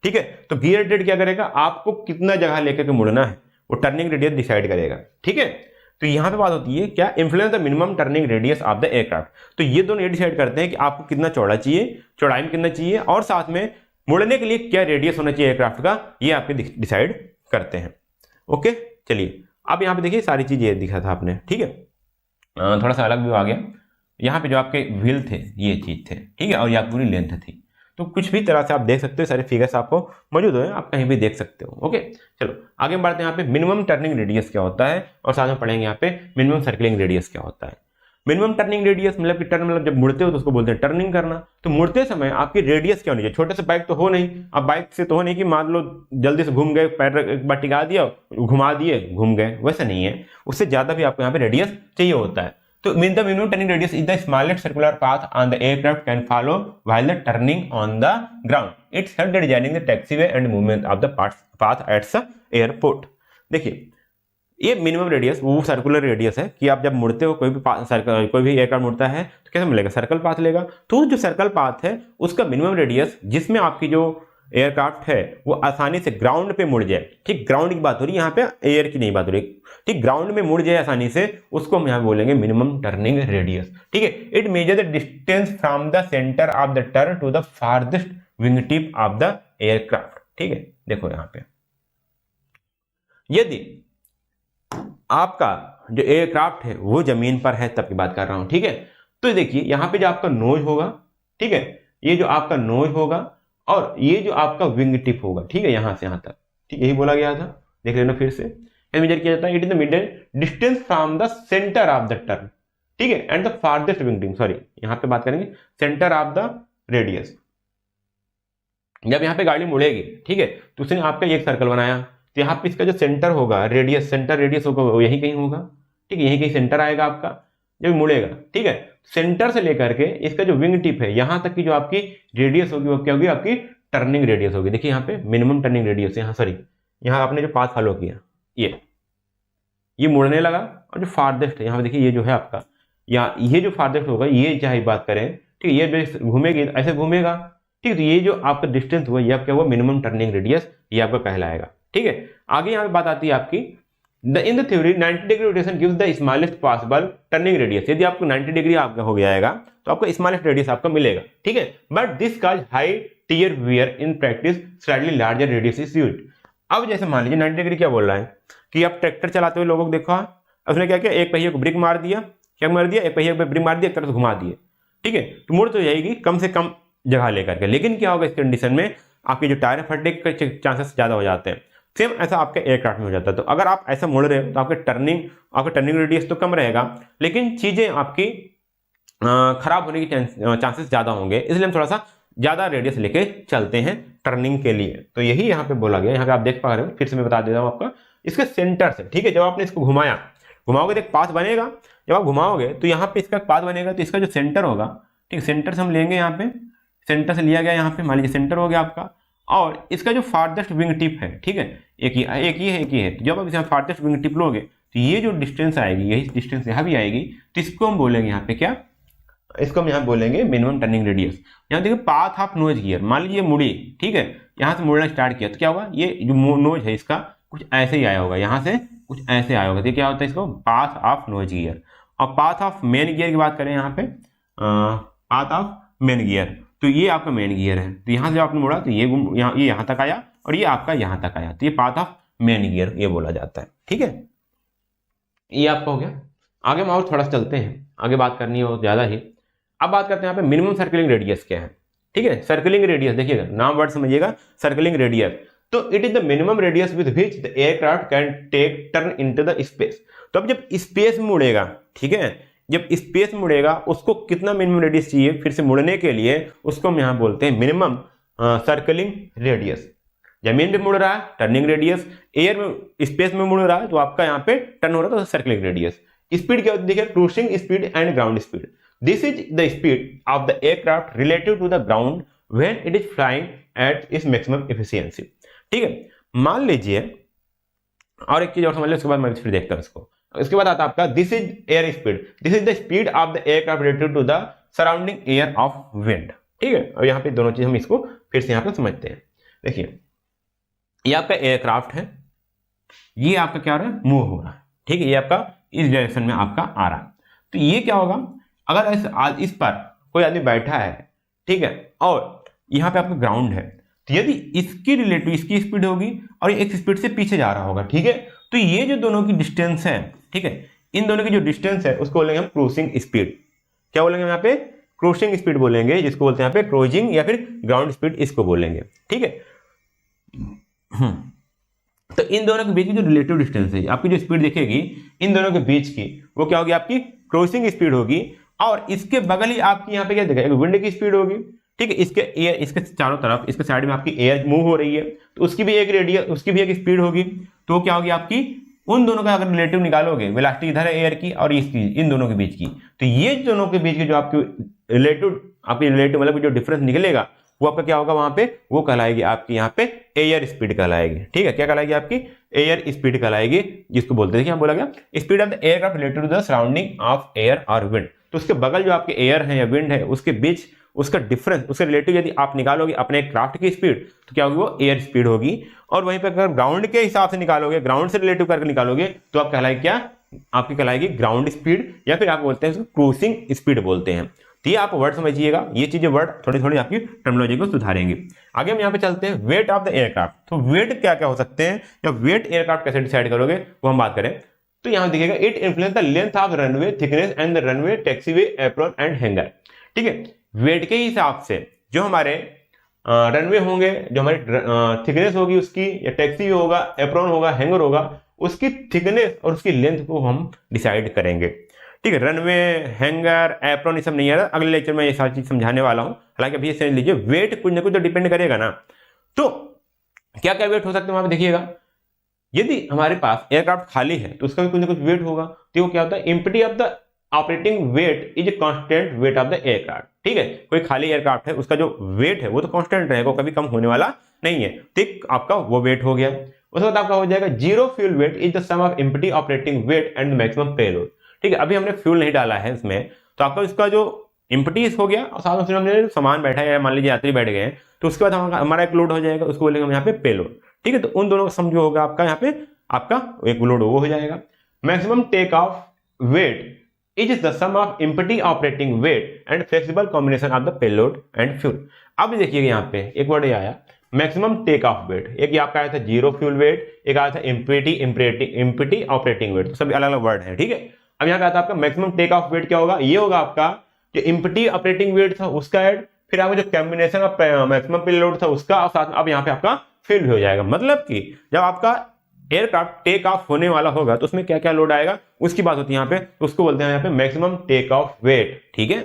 ठीक है, तो गियर ट्रेड क्या करेगा, आपको कितना जगह लेकर के मुड़ना है, वो टर्निंग रेडियस डिसाइड करेगा। ठीक है, तो यहां पे बात होती है क्या, influence the minimum turning radius of the aircraft. तो ये दोनों ये डिसाइड करते हैं कि आपको कितना चौड़ा चाहिए, चौड़ाई में कितना चाहिए, और साथ में मुड़ने के लिए क्या रेडियस होना चाहिए एयरक्राफ्ट का, ये आपके डिसाइड करते हैं। ओके, चलिए अब यहाँ पे देखिए, सारी चीज ये दिखा था आपने। ठीक है, थोड़ा सा अलग भी आ गया, यहाँ पे जो आपके व्हील थे, ये चीज थे, ठीक है, और यहाँ पूरी लेंथ थी। तो तो कुछ भी तरह से आप देख सकते हो, सारे फिगर्स आपको मौजूद है, आप कहीं भी देख सकते हो। ओके, चलो आगे बढ़ते हैं। यहाँ पे मिनिमम टर्निंग रेडियस क्या होता है और साथ में पढ़ेंगे यहाँ पे मिनिमम सर्कलिंग रेडियस क्या होता है। मिनिमम टर्निंग रेडियस मतलब कि टर्न मतलब जब मुड़ते हो तो उसको बोलते हैं टर्निंग करना। तो मुड़ते समय आपकी रेडियस क्या होनी चाहिए? छोटे से बाइक तो हो नहीं, अब बाइक से तो हो नहीं कि मान लो जल्दी से घूम गए, पैर एक बार टिका दिया, घुमा दिए, घूम गए, वैसा नहीं है, उससे ज्यादा भी आपको यहाँ पे रेडियस चाहिए होता है। तो mean the minimum turning radius is the smallest circular path on the aircraft can follow while the turning on the ground. It's help the designing the taxiway and movement of the path at the airport. देखिए ये minimum radius वो circular radius है कि आप जब मुड़ते हो, कोई भी एयरक्राफ्ट मुड़ता है तो कैसे मिलेगा? सर्कल पाथ लेगा। तो जो सर्कल पाथ है उसका मिनिमम रेडियस जिसमें आपकी जो एयरक्राफ्ट है वो आसानी से ग्राउंड पे मुड़ जाए, ठीक, ग्राउंड की बात हो रही है यहाँ पे, एयर की नहीं बात हो रही, ठीक, ग्राउंड में मुड़ जाए आसानी से, उसको हम यहाँ बोलेंगे मिनिमम टर्निंग रेडियस। ठीक है, it measure the distance from the centre of the turn to the farthest wing tip of the aircraft. ठीक है, देखो यहाँ पे यदि आपका जो एयरक्राफ्ट है वो जमीन पर है, तब की बात कर रहा हूं, ठीक है। तो देखिए यहाँ पे जो आपका नोज होगा, ठीक है, ये जो आपका नोज होगा और ये जो आपका विंग टिप होगा, ठीक है, यहां से यहां तक, ठीक, यही बोला गया था, देख लेना फिर से। मेजर किया जाता है it is the middle distance from the centre of the turn, ठीक है, and the farthest wing tip, sorry यहां पे बात करेंगे सेंटर ऑफ द रेडियस। जब यहाँ पे गाड़ी मुड़ेगी, ठीक है, तो उसने आपका एक सर्कल बनाया, तो यहाँ पे इसका जो सेंटर होगा, रेडियस, सेंटर रेडियस होगा वो यही कहीं होगा, ठीक है, यही कहीं सेंटर आएगा आपका जब मुड़ेगा, ठीक है। सेंटर से लेकर के इसका जो विंग टिप है यहां तक की जो आपकी रेडियस होगी वो क्या होगी? आपकी टर्निंग रेडियस होगी। देखिए यहाँ पे मिनिमम टर्निंग रेडियस, यहाँ सॉरी यहाँ आपने जो पाथ फॉलो किया ये मुड़ने लगा, और जो फारदेस्ट है यहाँ पे देखिए ये जो है आपका, या ये जो फारदेस्ट होगा, ये चाहे बात करें, ठीक है, ये जो घूमेगी ऐसे घूमेगा, ठीक है, तो ये जो आपका डिस्टेंस हुआ ये आपका हुआ मिनिमम टर्निंग रेडियस, ये आपका कहलाएगा। ठीक है, आगे यहाँ पे बात आती है आपकी in the theory 90 degree rotation gives the smallest possible turning radius. यदि आपको 90 डिग्री आपका हो जाएगा तो आपको स्मॉलेस्ट रेडियस आपका मिलेगा, ठीक है, but this cause high tyre wear in practice slightly larger radius is used. अब जैसे मान लीजिए 90 डिग्री क्या बोल रहा है कि आप ट्रैक्टर चलाते हुए लोगों को देखा, उसने क्या किया, एक पहिए को ब्रेक मार दिया, क्या मार दिया, एक पहिए को ब्रेक मार दिया, एक तरफ से घुमा दिए, ठीक है, तो मुड़ तो जाएगी कम से कम जगह लेकर के, लेकिन क्या होगा इस कंडीशन में आपके जो टायर फटने के चांसेस ज्यादा हो जाते हैं। सेम ऐसा आपके एयरक्राफ्ट में हो जाता है। तो अगर आप ऐसा मुड़ रहे हो तो आपका टर्निंग रेडियस तो कम रहेगा, लेकिन चीजें आपकी खराब होने के चांसेस ज्यादा होंगे, इसलिए हम थोड़ा सा ज्यादा रेडियस लेके चलते हैं टर्निंग के लिए। तो यही यहाँ पे बोला गया, यहाँ पे आप देख पा रहे हो, फिर से मैं बता देता हूँ आपका, इसके सेंटर से, ठीक है, जब आपने इसको घुमाओगे तो एक पाथ बनेगा, जब आप घुमाओगे तो यहाँ पे इसका पाथ बनेगा, तो इसका जो सेंटर होगा, ठीक है, सेंटर से हम लेंगे, यहाँ पे सेंटर से लिया गया, यहाँ पे मान लीजिए सेंटर हो गया आपका, और इसका जो फारदेस्ट विंग टिप है, ठीक है, एक ही है, तो जब आप इसमें फारदेस्ट विंग टिप लोगे तो ये जो डिस्टेंस आएगी, यही डिस्टेंस यहाँ भी आएगी, तो इसको हम बोलेंगे यहाँ पे क्या, इसको हम यहाँ बोलेंगे मिनिमम टर्निंग रेडियस। यहाँ देखिए पाथ ऑफ नोज गियर, मान लीजिए मुड़ी, ठीक है, यहाँ से मुड़ना स्टार्ट किया तो क्या होगा, ये जो नोज है इसका कुछ ऐसे ही आया होगा, यहाँ से कुछ ऐसे आया होगा, तो क्या होता है इसको पाथ ऑफ नोज गियर। और पाथ ऑफ मेन गियर की बात करें, यहाँ पे पाथ ऑफ मेन गियर, तो ये आपका मेन गियर है, तो यहाँ से आपने मुड़ा तो ये यहाँ तक आया और ये आपका यहाँ तक आया, तो ये पाथ ऑफ मेन गियर ये बोला जाता है। ठीक है, ये आपका हो गया। आगे हम और थोड़ा सा चलते हैं, आगे बात करनी है और ज्यादा ही। अब बात करते हैं यहाँ पे मिनिमम सर्कलिंग रेडियस क्या है। ठीक है, सर्कलिंग रेडियस देखिएगा, नाम वर्ड समझिएगा, सर्कलिंग रेडियस, तो it is the minimum radius with which the aircraft can take turn into the space. तो अब जब स्पेस में उड़ेगा, ठीक है, जब स्पेस में उड़ेगा उसको कितना मिनिमम रेडियस चाहिए फिर से मुड़ने के लिए, उसको हम यहाँ बोलते हैं मिनिमम सर्कलिंग रेडियस। जमीन पे मुड़ रहा है टर्निंग रेडियस, एयर में स्पेस में मुड़ रहा है तो आपका यहाँ पे टर्न हो रहा है तो सर्कलिंग रेडियस। स्पीड क्या होती है, देखिए cruising speed and ground speed. This is the speed of the aircraft relative to the ground when it is flying at its maximum efficiency. ठीक है, मान लीजिए, और एक चीज और समझ लो, उसके बाद मैं फिर देखता हूँ इसको। इसके बाद आता है आपका this is air speed, this is the speed of the aircraft relative to the surrounding air of wind. ठीक है, और यहाँ पे दोनों चीज हम इसको फिर से यहाँ पे समझते हैं। देखिए ये आपका एयरक्राफ्ट है, ये आपका क्या हो रहा है, मूव हो रहा है, ठीक है, ये आपका इस डायरेक्शन में आपका आ रहा है। तो ये क्या होगा, अगर इस पर कोई आदमी बैठा है, ठीक है, और यहाँ पे आपका ग्राउंड है, तो यदि इसकी रिलेटिव इसकी स्पीड होगी और ये एक स्पीड से पीछे जा रहा होगा, ठीक है, तो ये जो दोनों की डिस्टेंस है, ठीक है, इन दोनों की जो डिस्टेंस है उसको बोलेंगे हम क्रूजिंग स्पीड। क्या बोलेंगे यहाँ पे, क्रूजिंग स्पीड बोलेंगे, जिसको बोलते हैं यहाँ पे क्रूजिंग या फिर ग्राउंड स्पीड इसको बोलेंगे, ठीक है। तो इन दोनों के बीच की जो रिलेटिव डिस्टेंस है, आपकी जो स्पीड दिखेगी इन दोनों के बीच की, वो क्या होगी, आपकी क्रूजिंग स्पीड होगी। और इसके बगल ही आपकी यहाँ पे क्या दिखेगा, विंड की स्पीड होगी, ठीक है। इसके एयर, इसके चारों तरफ, इसके साइड में आपकी एयर मूव हो रही है, तो उसकी भी एक रेडियस, उसकी भी एक स्पीड होगी। तो क्या होगी आपकी, उन दोनों का अगर रिलेटिव निकालोगे, वेलोसिटी इधर है एयर की और इसकी, इन दोनों के बीच की, तो ये दोनों के बीच की जो आपकी रिलेटिव मतलब जो डिफरेंस निकलेगा वो आपका क्या होगा, वहां पे वो कहलाएगी आपकी यहाँ पे एयर स्पीड कहलाएगी, ठीक है। क्या कहलाएगी, आपकी एयर स्पीड कहलाएगी, जिसको बोलते हैं, क्या बोला गया, speed of the aircraft related to the surrounding of air और विंड। तो उसके बगल जो आपके एयर है या विंड है, उसके बीच उसका डिफरेंस, उसके रिलेटिव यदि आप निकालोगे अपने क्राफ्ट की स्पीड, तो क्या होगी, वो एयर स्पीड होगी। और वहीं पर अगर ग्राउंड के हिसाब से निकालोगे, ग्राउंड से रिलेटिव करके निकालोगे, तो आप कहलाएगी क्या, आपकी कहलाएगी ग्राउंड स्पीड, या फिर आप बोलते हैं इसको क्रूजिंग स्पीड बोलते हैं। तो ये आप वर्ड समझिएगा, ये चीजें वर्ड थोड़ी थोड़ी आपकी टर्मिनोलॉजी को सुधारेंगे। आगे हम यहाँ पे चलते हैं, वेट ऑफ द एयरक्राफ्ट। तो वेट क्या क्या हो सकते हैं, या वेट एयरक्राफ्ट कैसे डिसाइड करोगे, वो हम बात करें तो यहाँ दिखेगा, it influence the length of runway thickness and the runway taxiway apron and hanger, ठीक है। वेट के हिसाब से जो हमारे रनवे होंगे, जो हमारी थिकनेस होगी उसकी, या टैक्सी होगा, एप्रॉन होगा, हैंगर होगा, उसकी थिकनेस और उसकी लेंथ को हम डिसाइड करेंगे, ठीक है। रनवे, हैंगर, एप्रॉन ये सब नहीं है, अगले लेक्चर में ये सारी चीज समझाने वाला हूं। हालांकि अभी समझ लीजिए, वेट कुछ ना कुछ तो डिपेंड करेगा ना। तो क्या क्या वेट हो सकते हैं वहां पे देखिएगा, यदि हमारे पास एयरक्राफ्ट खाली है तो उसका भी कुछ ना कुछ वेट होगा। तो वो क्या होता है, empty of the operating weight is constant weight of the aircraft, ठीक है। कोई खाली एयरक्राफ्ट है, उसका जो वेट है वो तो कांस्टेंट रहेगा, वो कभी कम होने वाला नहीं है, तो आपका वो वेट हो गया। उसके बाद आपका हो जाएगा zero fuel weight is the sum of empty operating weight and maximum payload, ठीक है। अभी हमने फ्यूल नहीं डाला है इसमें, तो आपका इसका जो एम्प्टीज हो गया और साथ में हमने सामान बैठा है, मान लीजिए यात्री बैठ गए हैं, तो उसके बाद हमारा एक लोड हो जाएगा, उसको बोलेंगे हम यहाँ पे पेलोड, ठीक है। तो उन दोनों का सम जो होगा आपका यहाँ पे, आपका एक लोड वो हो जाएगा। Maximum take off weight is the sum of empty operating weight and flexible combination of the payload and fuel. अब देखिएगा यहाँ पे एक वर्ड ये आया, मैक्सिमम टेक ऑफ वेट, एक आपका आया था जीरो फ्यूल वेट, एक आया था एम्प्टी ऑपरेटिंग वेट, तो सभी अलग अलग वर्ड है, ठीक है। अब यहाँ पे आता है आपका मैक्सिमम टेक ऑफ वेट, क्या होगा, ये होगा आपका जो एम्प्टी ऑपरेटिंग वेट था उसका ऐड, फिर आपका जो कॉम्बिनेशन ऑफ मैक्सिमम पेलोड था उसका, और साथ में अब यहाँ पे आपका फ्यूल भी हो जाएगा। मतलब कि जब आपका एयरक्राफ्ट टेक ऑफ होने वाला होगा तो उसमें क्या क्या लोड आएगा उसकी बात होती है यहाँ पे, तो उसको बोलते हैं यहाँ पे मैक्सिमम टेक ऑफ वेट, ठीक है।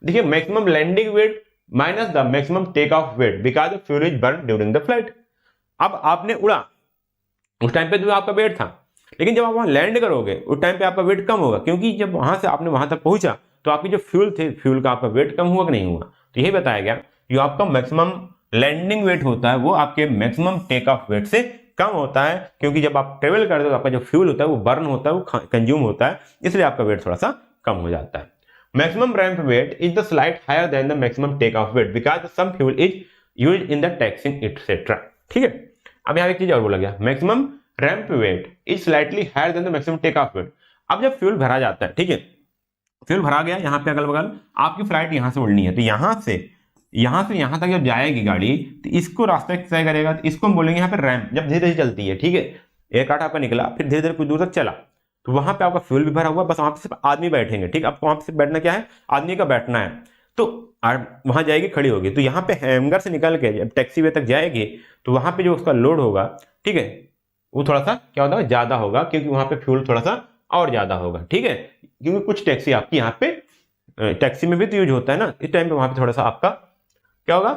देखिए, maximum landing weight minus the maximum take off weight because fuel is burn during the flight. अब आपने उड़ा, उस टाइम पे तो आपका वेट था, लेकिन जब आप वहां लैंड करोगे उस टाइम पे आपका वेट कम होगा, क्योंकि जब वहां से आपने वहां तक पहुंचा तो आपकी जो फ्यूल थे, फ्यूल का आपका वेट कम हुआ कि नहीं हुआ। तो यही बताया गया, जो आपका मैक्सिमम लैंडिंग वेट होता है वो आपके मैक्सिमम टेक ऑफ वेट से कम होता है, क्योंकि जब आप ट्रेवल करते हो तो आपका जो फ्यूल होता है वो बर्न होता है, वो कंज्यूम होता है, इसलिए आपका वेट थोड़ा सा कम हो जाता है। Maximum ramp weight is the slight higher than the maximum take off weight because some fuel is used in the taxiing etcetera, ठीक है। अब यहाँ एक चीज और बोला गया, maximum ramp weight is slightly higher than the maximum take off weight. अब जब फ्यूल भरा जाता है, ठीक है, फ्यूल भरा गया, यहाँ पे अगल बगल आपकी फ्लाइट यहाँ से उड़नी है, तो यहाँ से यहाँ तक जब जाएगी गाड़ी तो इसको रास्ता तय करेगा, तो इसको हम बोलेंगे यहाँ पे रैंप। जब धीरे धीरे चलती है, ठीक है, एयरक्राफ्ट आपका निकला, फिर धीरे धीरे कुछ दूर तक चला, तो वहां पे आपका फ्यूल भी भरा हुआ, बस वहां पे सिर्फ आदमी बैठेंगे, ठीक, आपको वहां पे सिर्फ बैठना क्या है, आदमी का बैठना है। तो वहां जाएगी, खड़ी होगी, तो यहाँ पे हैंगर से निकल के जब टैक्सी वे तक जाएगी तो वहां पे जो उसका लोड होगा, ठीक है, वो थोड़ा सा क्या होगा, ज्यादा होगा, क्योंकि वहां पे फ्यूल थोड़ा सा और ज्यादा होगा, ठीक है। क्योंकि कुछ टैक्सी आपकी यहाँ पे, टैक्सी में भी तो यूज होता है ना, इस टाइम पे वहां पे थोड़ा सा आपका क्या होगा,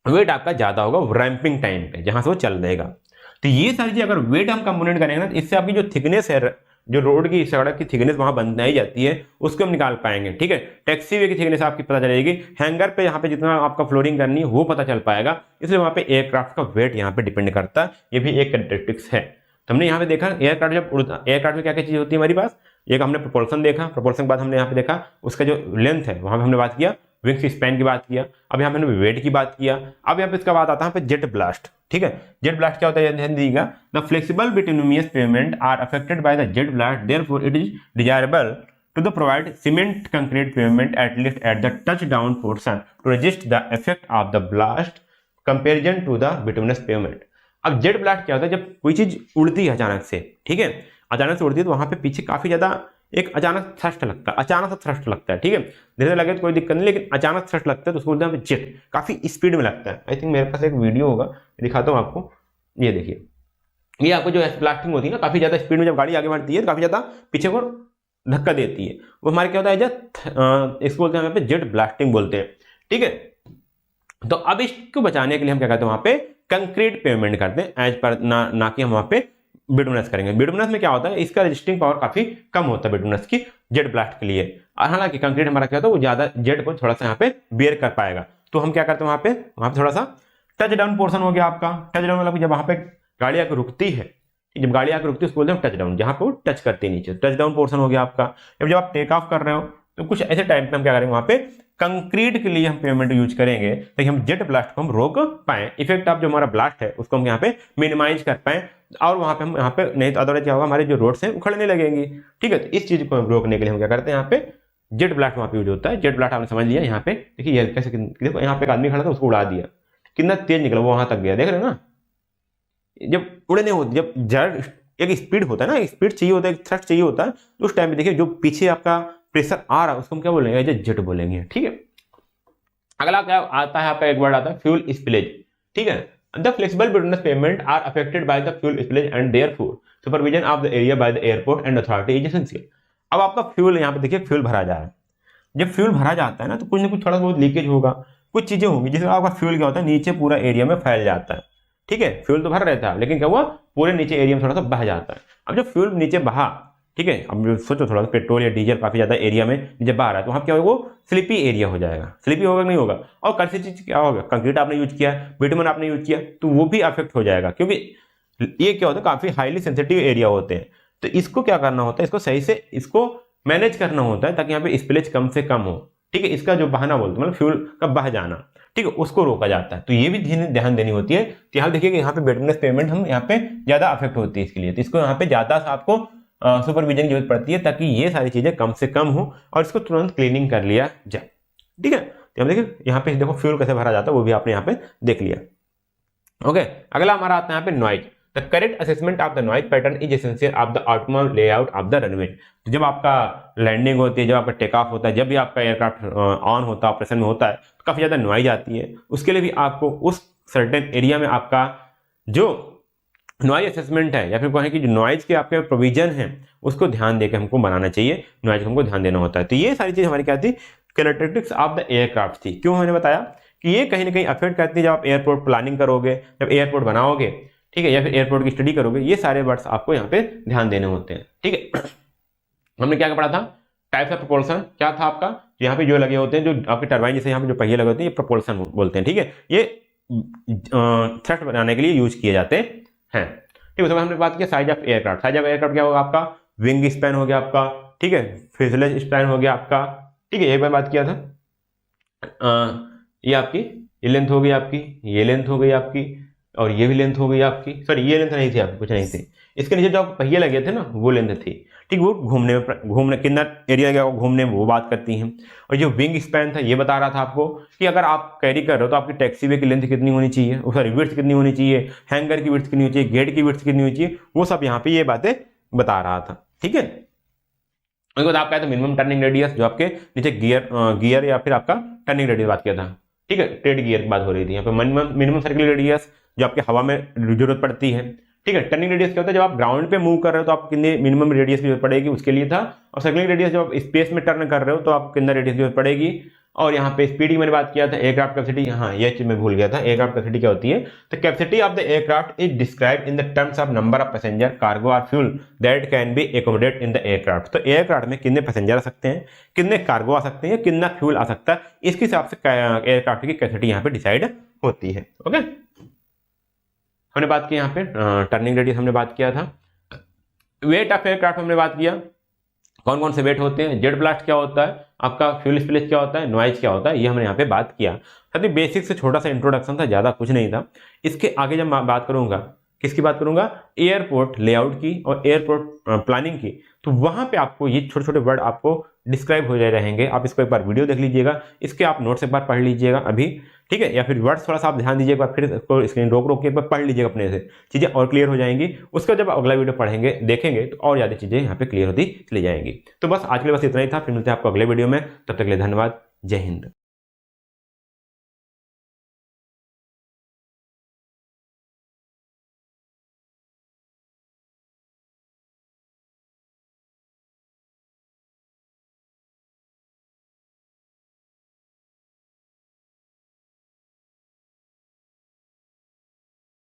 वेट आपका ज्यादा होगा रैंपिंग टाइम पे, जहां से वो चल देगा। तो ये सारी चीज अगर वेट हम कंपोनेंट करेंगे ना, इससे आपकी जो थिकनेस है, जो रोड की सड़क की थिकनेस वहां बनाई जाती है, उसको हम निकाल पाएंगे, ठीक है। टैक्सी वे की थिकनेस आपकी पता चलेगी, हैंगर पे यहाँ पे जितना आपका फ्लोरिंग करनी है वो पता चल पाएगा, इसलिए वहां पे एयरक्राफ्ट का वेट यहाँ पे डिपेंड करता है, ये भी एक कैरेक्टरिस्टिक्स है। तो हमने यहाँ पे देखा एयरक्राफ्ट जब उड़ता, एयरक्राफ्ट में क्या क्या चीज होती है हमारी पास, एक हमने प्रोपल्सन देखा, प्रोपल्सन के बाद हमने यहाँ पे देखा उसका जो लेंथ है, वहां पे हमने बात किया विंग्स स्पैन की बात किया, अब यहाँ पे हमने वेट की बात किया। अब यहाँ पे इसका बात आता है जेट ब्लास्ट, ठीक है। जेट ब्लास्ट क्या होता है, ध्यान दीजिएगा, the flexible bituminous pavement are affected by the jet blast, therefore it is desirable to the provide cement concrete pavement at least at the touch down portion to resist the effect of the blast comparison to the bituminous pavement. अब jet blast क्या होता है, जब कोई चीज उड़ती है अचानक से, ठीक है, अचानक से उड़ती है तो वहां पे पीछे काफी ज्यादा एक अचानक थ्रस्ट लगता है, अचानक सा थ्रस्ट लगता है, ठीक है, धीरे धीरे लगे तो कोई दिक्कत नहीं, लेकिन अचानक थ्रस्ट लगता है तो उसको बोलते हैं जेट, काफी स्पीड में लगता है। आई थिंक मेरे पास एक वीडियो होगा, दिखाता हूँ आपको, ये देखिए, ये आपको जो ब्लास्टिंग होती है ना, काफी ज्यादा स्पीड में जब गाड़ी आगे बढ़ती है तो काफी ज्यादा पीछे को धक्का देती है, वो हमारे क्या होता है इसको बोलते हैं यहाँ पे जेट ब्लास्टिंग बोलते हैं, ठीक है। तो अब इसको बचाने के लिए हम क्या करते हैं, वहां पे कंक्रीट पेमेंट करते हैं एज पर ना कि हम वहां पे बिटुमिनस करेंगे। बिटुमिनस में क्या होता है, इसका रजिस्टिंग पावर काफी कम होता है बिटुमिनस की जेट ब्लास्ट के लिए, और हालांकि कंक्रीट हमारा क्या होता है वो ज्यादा जेट को थोड़ा सा यहाँ पे बियर कर पाएगा। तो हम क्या करते हैं वहां पे थोड़ा सा टच डाउन पोर्शन हो गया आपका। टच डाउन मतलब जब वहां पे गाड़ी आकर रुकती है, जब गाड़ी आकर रुकती है उसको बोलते हैं टच डाउन, जहां पे वो टच करती है नीचे, टच डाउन पोर्शन हो गया आपका। जब आप टेक ऑफ कर रहे हो तो कुछ ऐसे टाइम पे हम क्या करेंगे, वहां पे कंक्रीट के लिए हम पेमेंट यूज करेंगे ताकि हम जेट ब्लास्ट को हम रोक पाए, इफेक्ट ऑफ जो हमारा ब्लास्ट है उसको हम यहाँ पे मिनिमाइज कर पाए, और वहां पे हम यहाँ पे नहीं तो अदरवाइज क्या होगा, हमारे जो रोड्स हैं उखड़ने लगेंगी, ठीक है। तो इस चीज को रोकने के लिए हम क्या करते हैं, यहाँ पे जेट ब्लास्ट वहां पे यूज होता है। जेट ब्लास्ट आपने समझ लिया, यहाँ पे देखिए ये कैसे, देखो यहाँ पे एक आदमी खड़ा था उसको उड़ा दिया, कितना तेज निकला वो वहां तक गया, देख रहे हो ना। जब उड़ने होती, जब जड़ एक स्पीड होता है ना, स्पीड चाहिए होता है, थ्रस्ट चाहिए होता है, तो उस टाइम पे देखिए जो पीछे आपका प्रेशर आ रहा है उसको हम क्या बोलेंगे, जेट बोलेंगे, ठीक है। अगला क्या आता है आपका, एक वर्ड आता है फ्यूल स्पिलेज, ठीक है। The flexible bituminous payment are affected by the fuel spillage and therefore supervision of the area by the airport and authority is essential. अब आपका फ्यूल यहाँ पे देखिए फ्यूल भरा जा रहा है, जब फ्यूल भरा जाता है ना तो कुछ ना कुछ थोड़ा बहुत लीकेज होगा, कुछ चीजें होंगी, जिसमें आपका फ्यूल क्या होता है नीचे पूरा एरिया में फैल जाता है, ठीक है। फ्यूल तो भर रहता है लेकिन क्या हुआ, पूरे नीचे एरिया में थोड़ा सा बह जाता है। अब जब फ्यूल नीचे बहा, ठीक है, अब सोचो थोड़ा सा पेट्रोल या डीजल काफी ज्यादा एरिया में नीचे बह रहा है तो वहां क्या होगा, वो स्लिपी एरिया हो जाएगा, स्लिपी होगा नहीं होगा। और कौन सी चीज क्या होगा, कंक्रीट आपने यूज किया, बिटुमेन आपने यूज किया, तो वो भी अफेक्ट हो जाएगा, क्योंकि ये क्या होता है काफी हाईली सेंसिटिव एरिया होते हैं। तो इसको क्या करना होता है, इसको सही से इसको मैनेज करना होता है ताकि यहाँ पे स्पिलेज कम से कम हो, ठीक है। इसका जो बहाना बोलते हैं मतलब फ्यूल का बह जाना, ठीक है, उसको रोका जाता है। तो ये भी ध्यान देनी होती है। तो यहाँ देखिए कि यहाँ पे बिटुमिनस पेमेंट हम यहाँ पे ज्यादा अफेक्ट होती है इसके लिए, तो इसको यहाँ पे ज्यादा आपको सुपरविजन की जरूरत पड़ती है ताकि ये सारी चीजें कम से कम हो और इसको तुरंत क्लीनिंग कर लिया जाए, ठीक है। तो हम देखिए यहाँ पे देखो फ्यूल कैसे भरा जाता है वो भी आपने यहाँ पे देख लिया। ओके, अगला हमारा आता है यहाँ पे noise. The correct assessment of the noise pattern is essential of the optimal layout of the runway. तो जब आपका लैंडिंग होती है, जब आपका टेक ऑफ होता है, जब भी आपका एयरक्राफ्ट ऑन होता है, ऑपरेशन में होता है, तो काफी ज्यादा नॉइज आती है। उसके लिए भी आपको उस सर्टेन एरिया में आपका जो नॉइज असेसमेंट है या फिर कहें कि जो नॉइज के आपके प्रोविजन है उसको ध्यान देकर हमको बनाना चाहिए, नॉइज को हमको ध्यान देना होता है। तो ये सारी चीज हमारी क्या थी, कैरेक्टरिस्टिक्स ऑफ द एयरक्राफ्ट थी। क्यों मैंने बताया कि ये कहीं ना कहीं अफेक्ट करती है जब आप एयरपोर्ट प्लानिंग करोगे, जब एयरपोर्ट बनाओगे, ठीक है, या फिर एयरपोर्ट की स्टडी करोगे, ये सारे वर्ड्स आपको यहाँ पे ध्यान देने होते हैं, ठीक है। हमने क्या पढ़ा था, टाइप्स ऑफ प्रोपल्शन क्या था आपका, यहाँ पे जो लगे होते हैं, जो आपके टरबाइन जैसे यहाँ पे जो पहिए लगे होते हैं, ये प्रोपल्शन बोलते हैं, ठीक है। ये थ्रस्ट बनाने के लिए यूज किए जाते हैं, ठीक है। उसके बाद हमने बात किया size of aircraft. Size of aircraft क्या होगा आपका, विंग स्पैन हो गया आपका, ठीक है, फ्यूजलेज स्पैन हो गया आपका, ठीक है, एक बार बात किया था। ये आपकी ये लेंथ हो गई आपकी, ये लेंथ हो गई आपकी, और ये भी लेंथ हो गई आपकी, सॉरी ये लेंथ नहीं थी आपकी, कुछ नहीं थी। इसके नीचे जो पहिए लगे थे ना वो लेंथ थी, ठीक, वो घूमने कितना एरिया गया घूमने में वो बात करती हैं। और जो विंग स्पैन था ये बता रहा था आपको कि अगर आप कैरी कर रहे हो तो आपकी टैक्सी वे की लेंथ कितनी होनी चाहिए, सॉरी विड्थ कितनी होनी चाहिए, हैंगर की विड्थ कितनी होनी चाहिए, गेट की विड्थ कितनी होनी चाहिए, वो सब यहाँ पे ये बातें बता रहा था, ठीक है। उसके बाद आप कहते हैं मिनिमम टर्निंग रेडियस, जो आपके नीचे गियर या फिर आपका टर्निंग रेडियस बात किया था, ठीक है, ट्रेड गियर की बात हो रही थी। यहाँ पे मिनिमम सर्कुलर रेडियस जो आपके हवा में जरूरत पड़ती है, ठीक है। टर्निंग रेडियस क्या होता है, जब आप ग्राउंड पे मूव कर रहे हो तो आपको कितने मिनिमम रेडियस की जरूरत पड़ेगी उसके लिए था। और सर्कुलर रेडियस जब आप स्पेस में टर्न कर रहे हो तो आपको कितना रेडियस की जरूरत पड़ेगी। और यहाँ पे स्पीड की मैंने बात किया था, एयरक्राफ्ट कैपेसिटी, हाँ ये चीज मैं भूल गया था, एयरक्राफ्ट कैपेसिटी क्या होती है, तो capacity of the aircraft is described in the terms of number of passenger, cargo और fuel that can be accommodate in the aircraft. तो एयरक्राफ्ट में कितने पैसेंजर आ सकते हैं, कितने कार्गो आ सकते हैं, कितना फ्यूल आ सकता है, इसके हिसाब से एयरक्राफ्ट की कैपेसिटी यहाँ पे डिसाइड होती है। ओके, हमने बात की यहाँ पे टर्निंग रेडियस हमने बात किया था। वेट ऑफ एयरक्राफ्ट हमने बात किया, कौन कौन से वेट होते हैं, जेट ब्लास्ट क्या होता है, आपका फ्यूल स्पिलेज क्या होता है, नॉइज क्या होता है, ये हमने यहाँ पे बात किया। साथ ही बेसिक से छोटा सा इंट्रोडक्शन था, ज्यादा कुछ नहीं था। इसके आगे जब मैं बात करूंगा, किसकी बात करूंगा, एयरपोर्ट लेआउट की और एयरपोर्ट प्लानिंग की, तो वहां पे आपको ये छोटे छोटे वर्ड आपको डिस्क्राइब हो जाए रहेंगे। आप इसको एक बार वीडियो देख लीजिएगा, इसके आप नोट्स एक बार पढ़ लीजिएगा अभी, ठीक है, या फिर वर्ड्स थोड़ा सा आप ध्यान दीजिएगा, फिर इसको स्क्रीन रोक के एक बार पढ़ लीजिएगा अपने से, चीज़ें और क्लियर हो जाएंगी। उसका जब अगला वीडियो पढ़ेंगे देखेंगे तो और ज़्यादा चीज़ें यहाँ पे क्लियर होती चली जाएंगी। तो बस आज के लिए बस इतना ही था, फिर मिलते हैं आपको अगले वीडियो में, तब तक के लिए धन्यवाद, जय हिंद।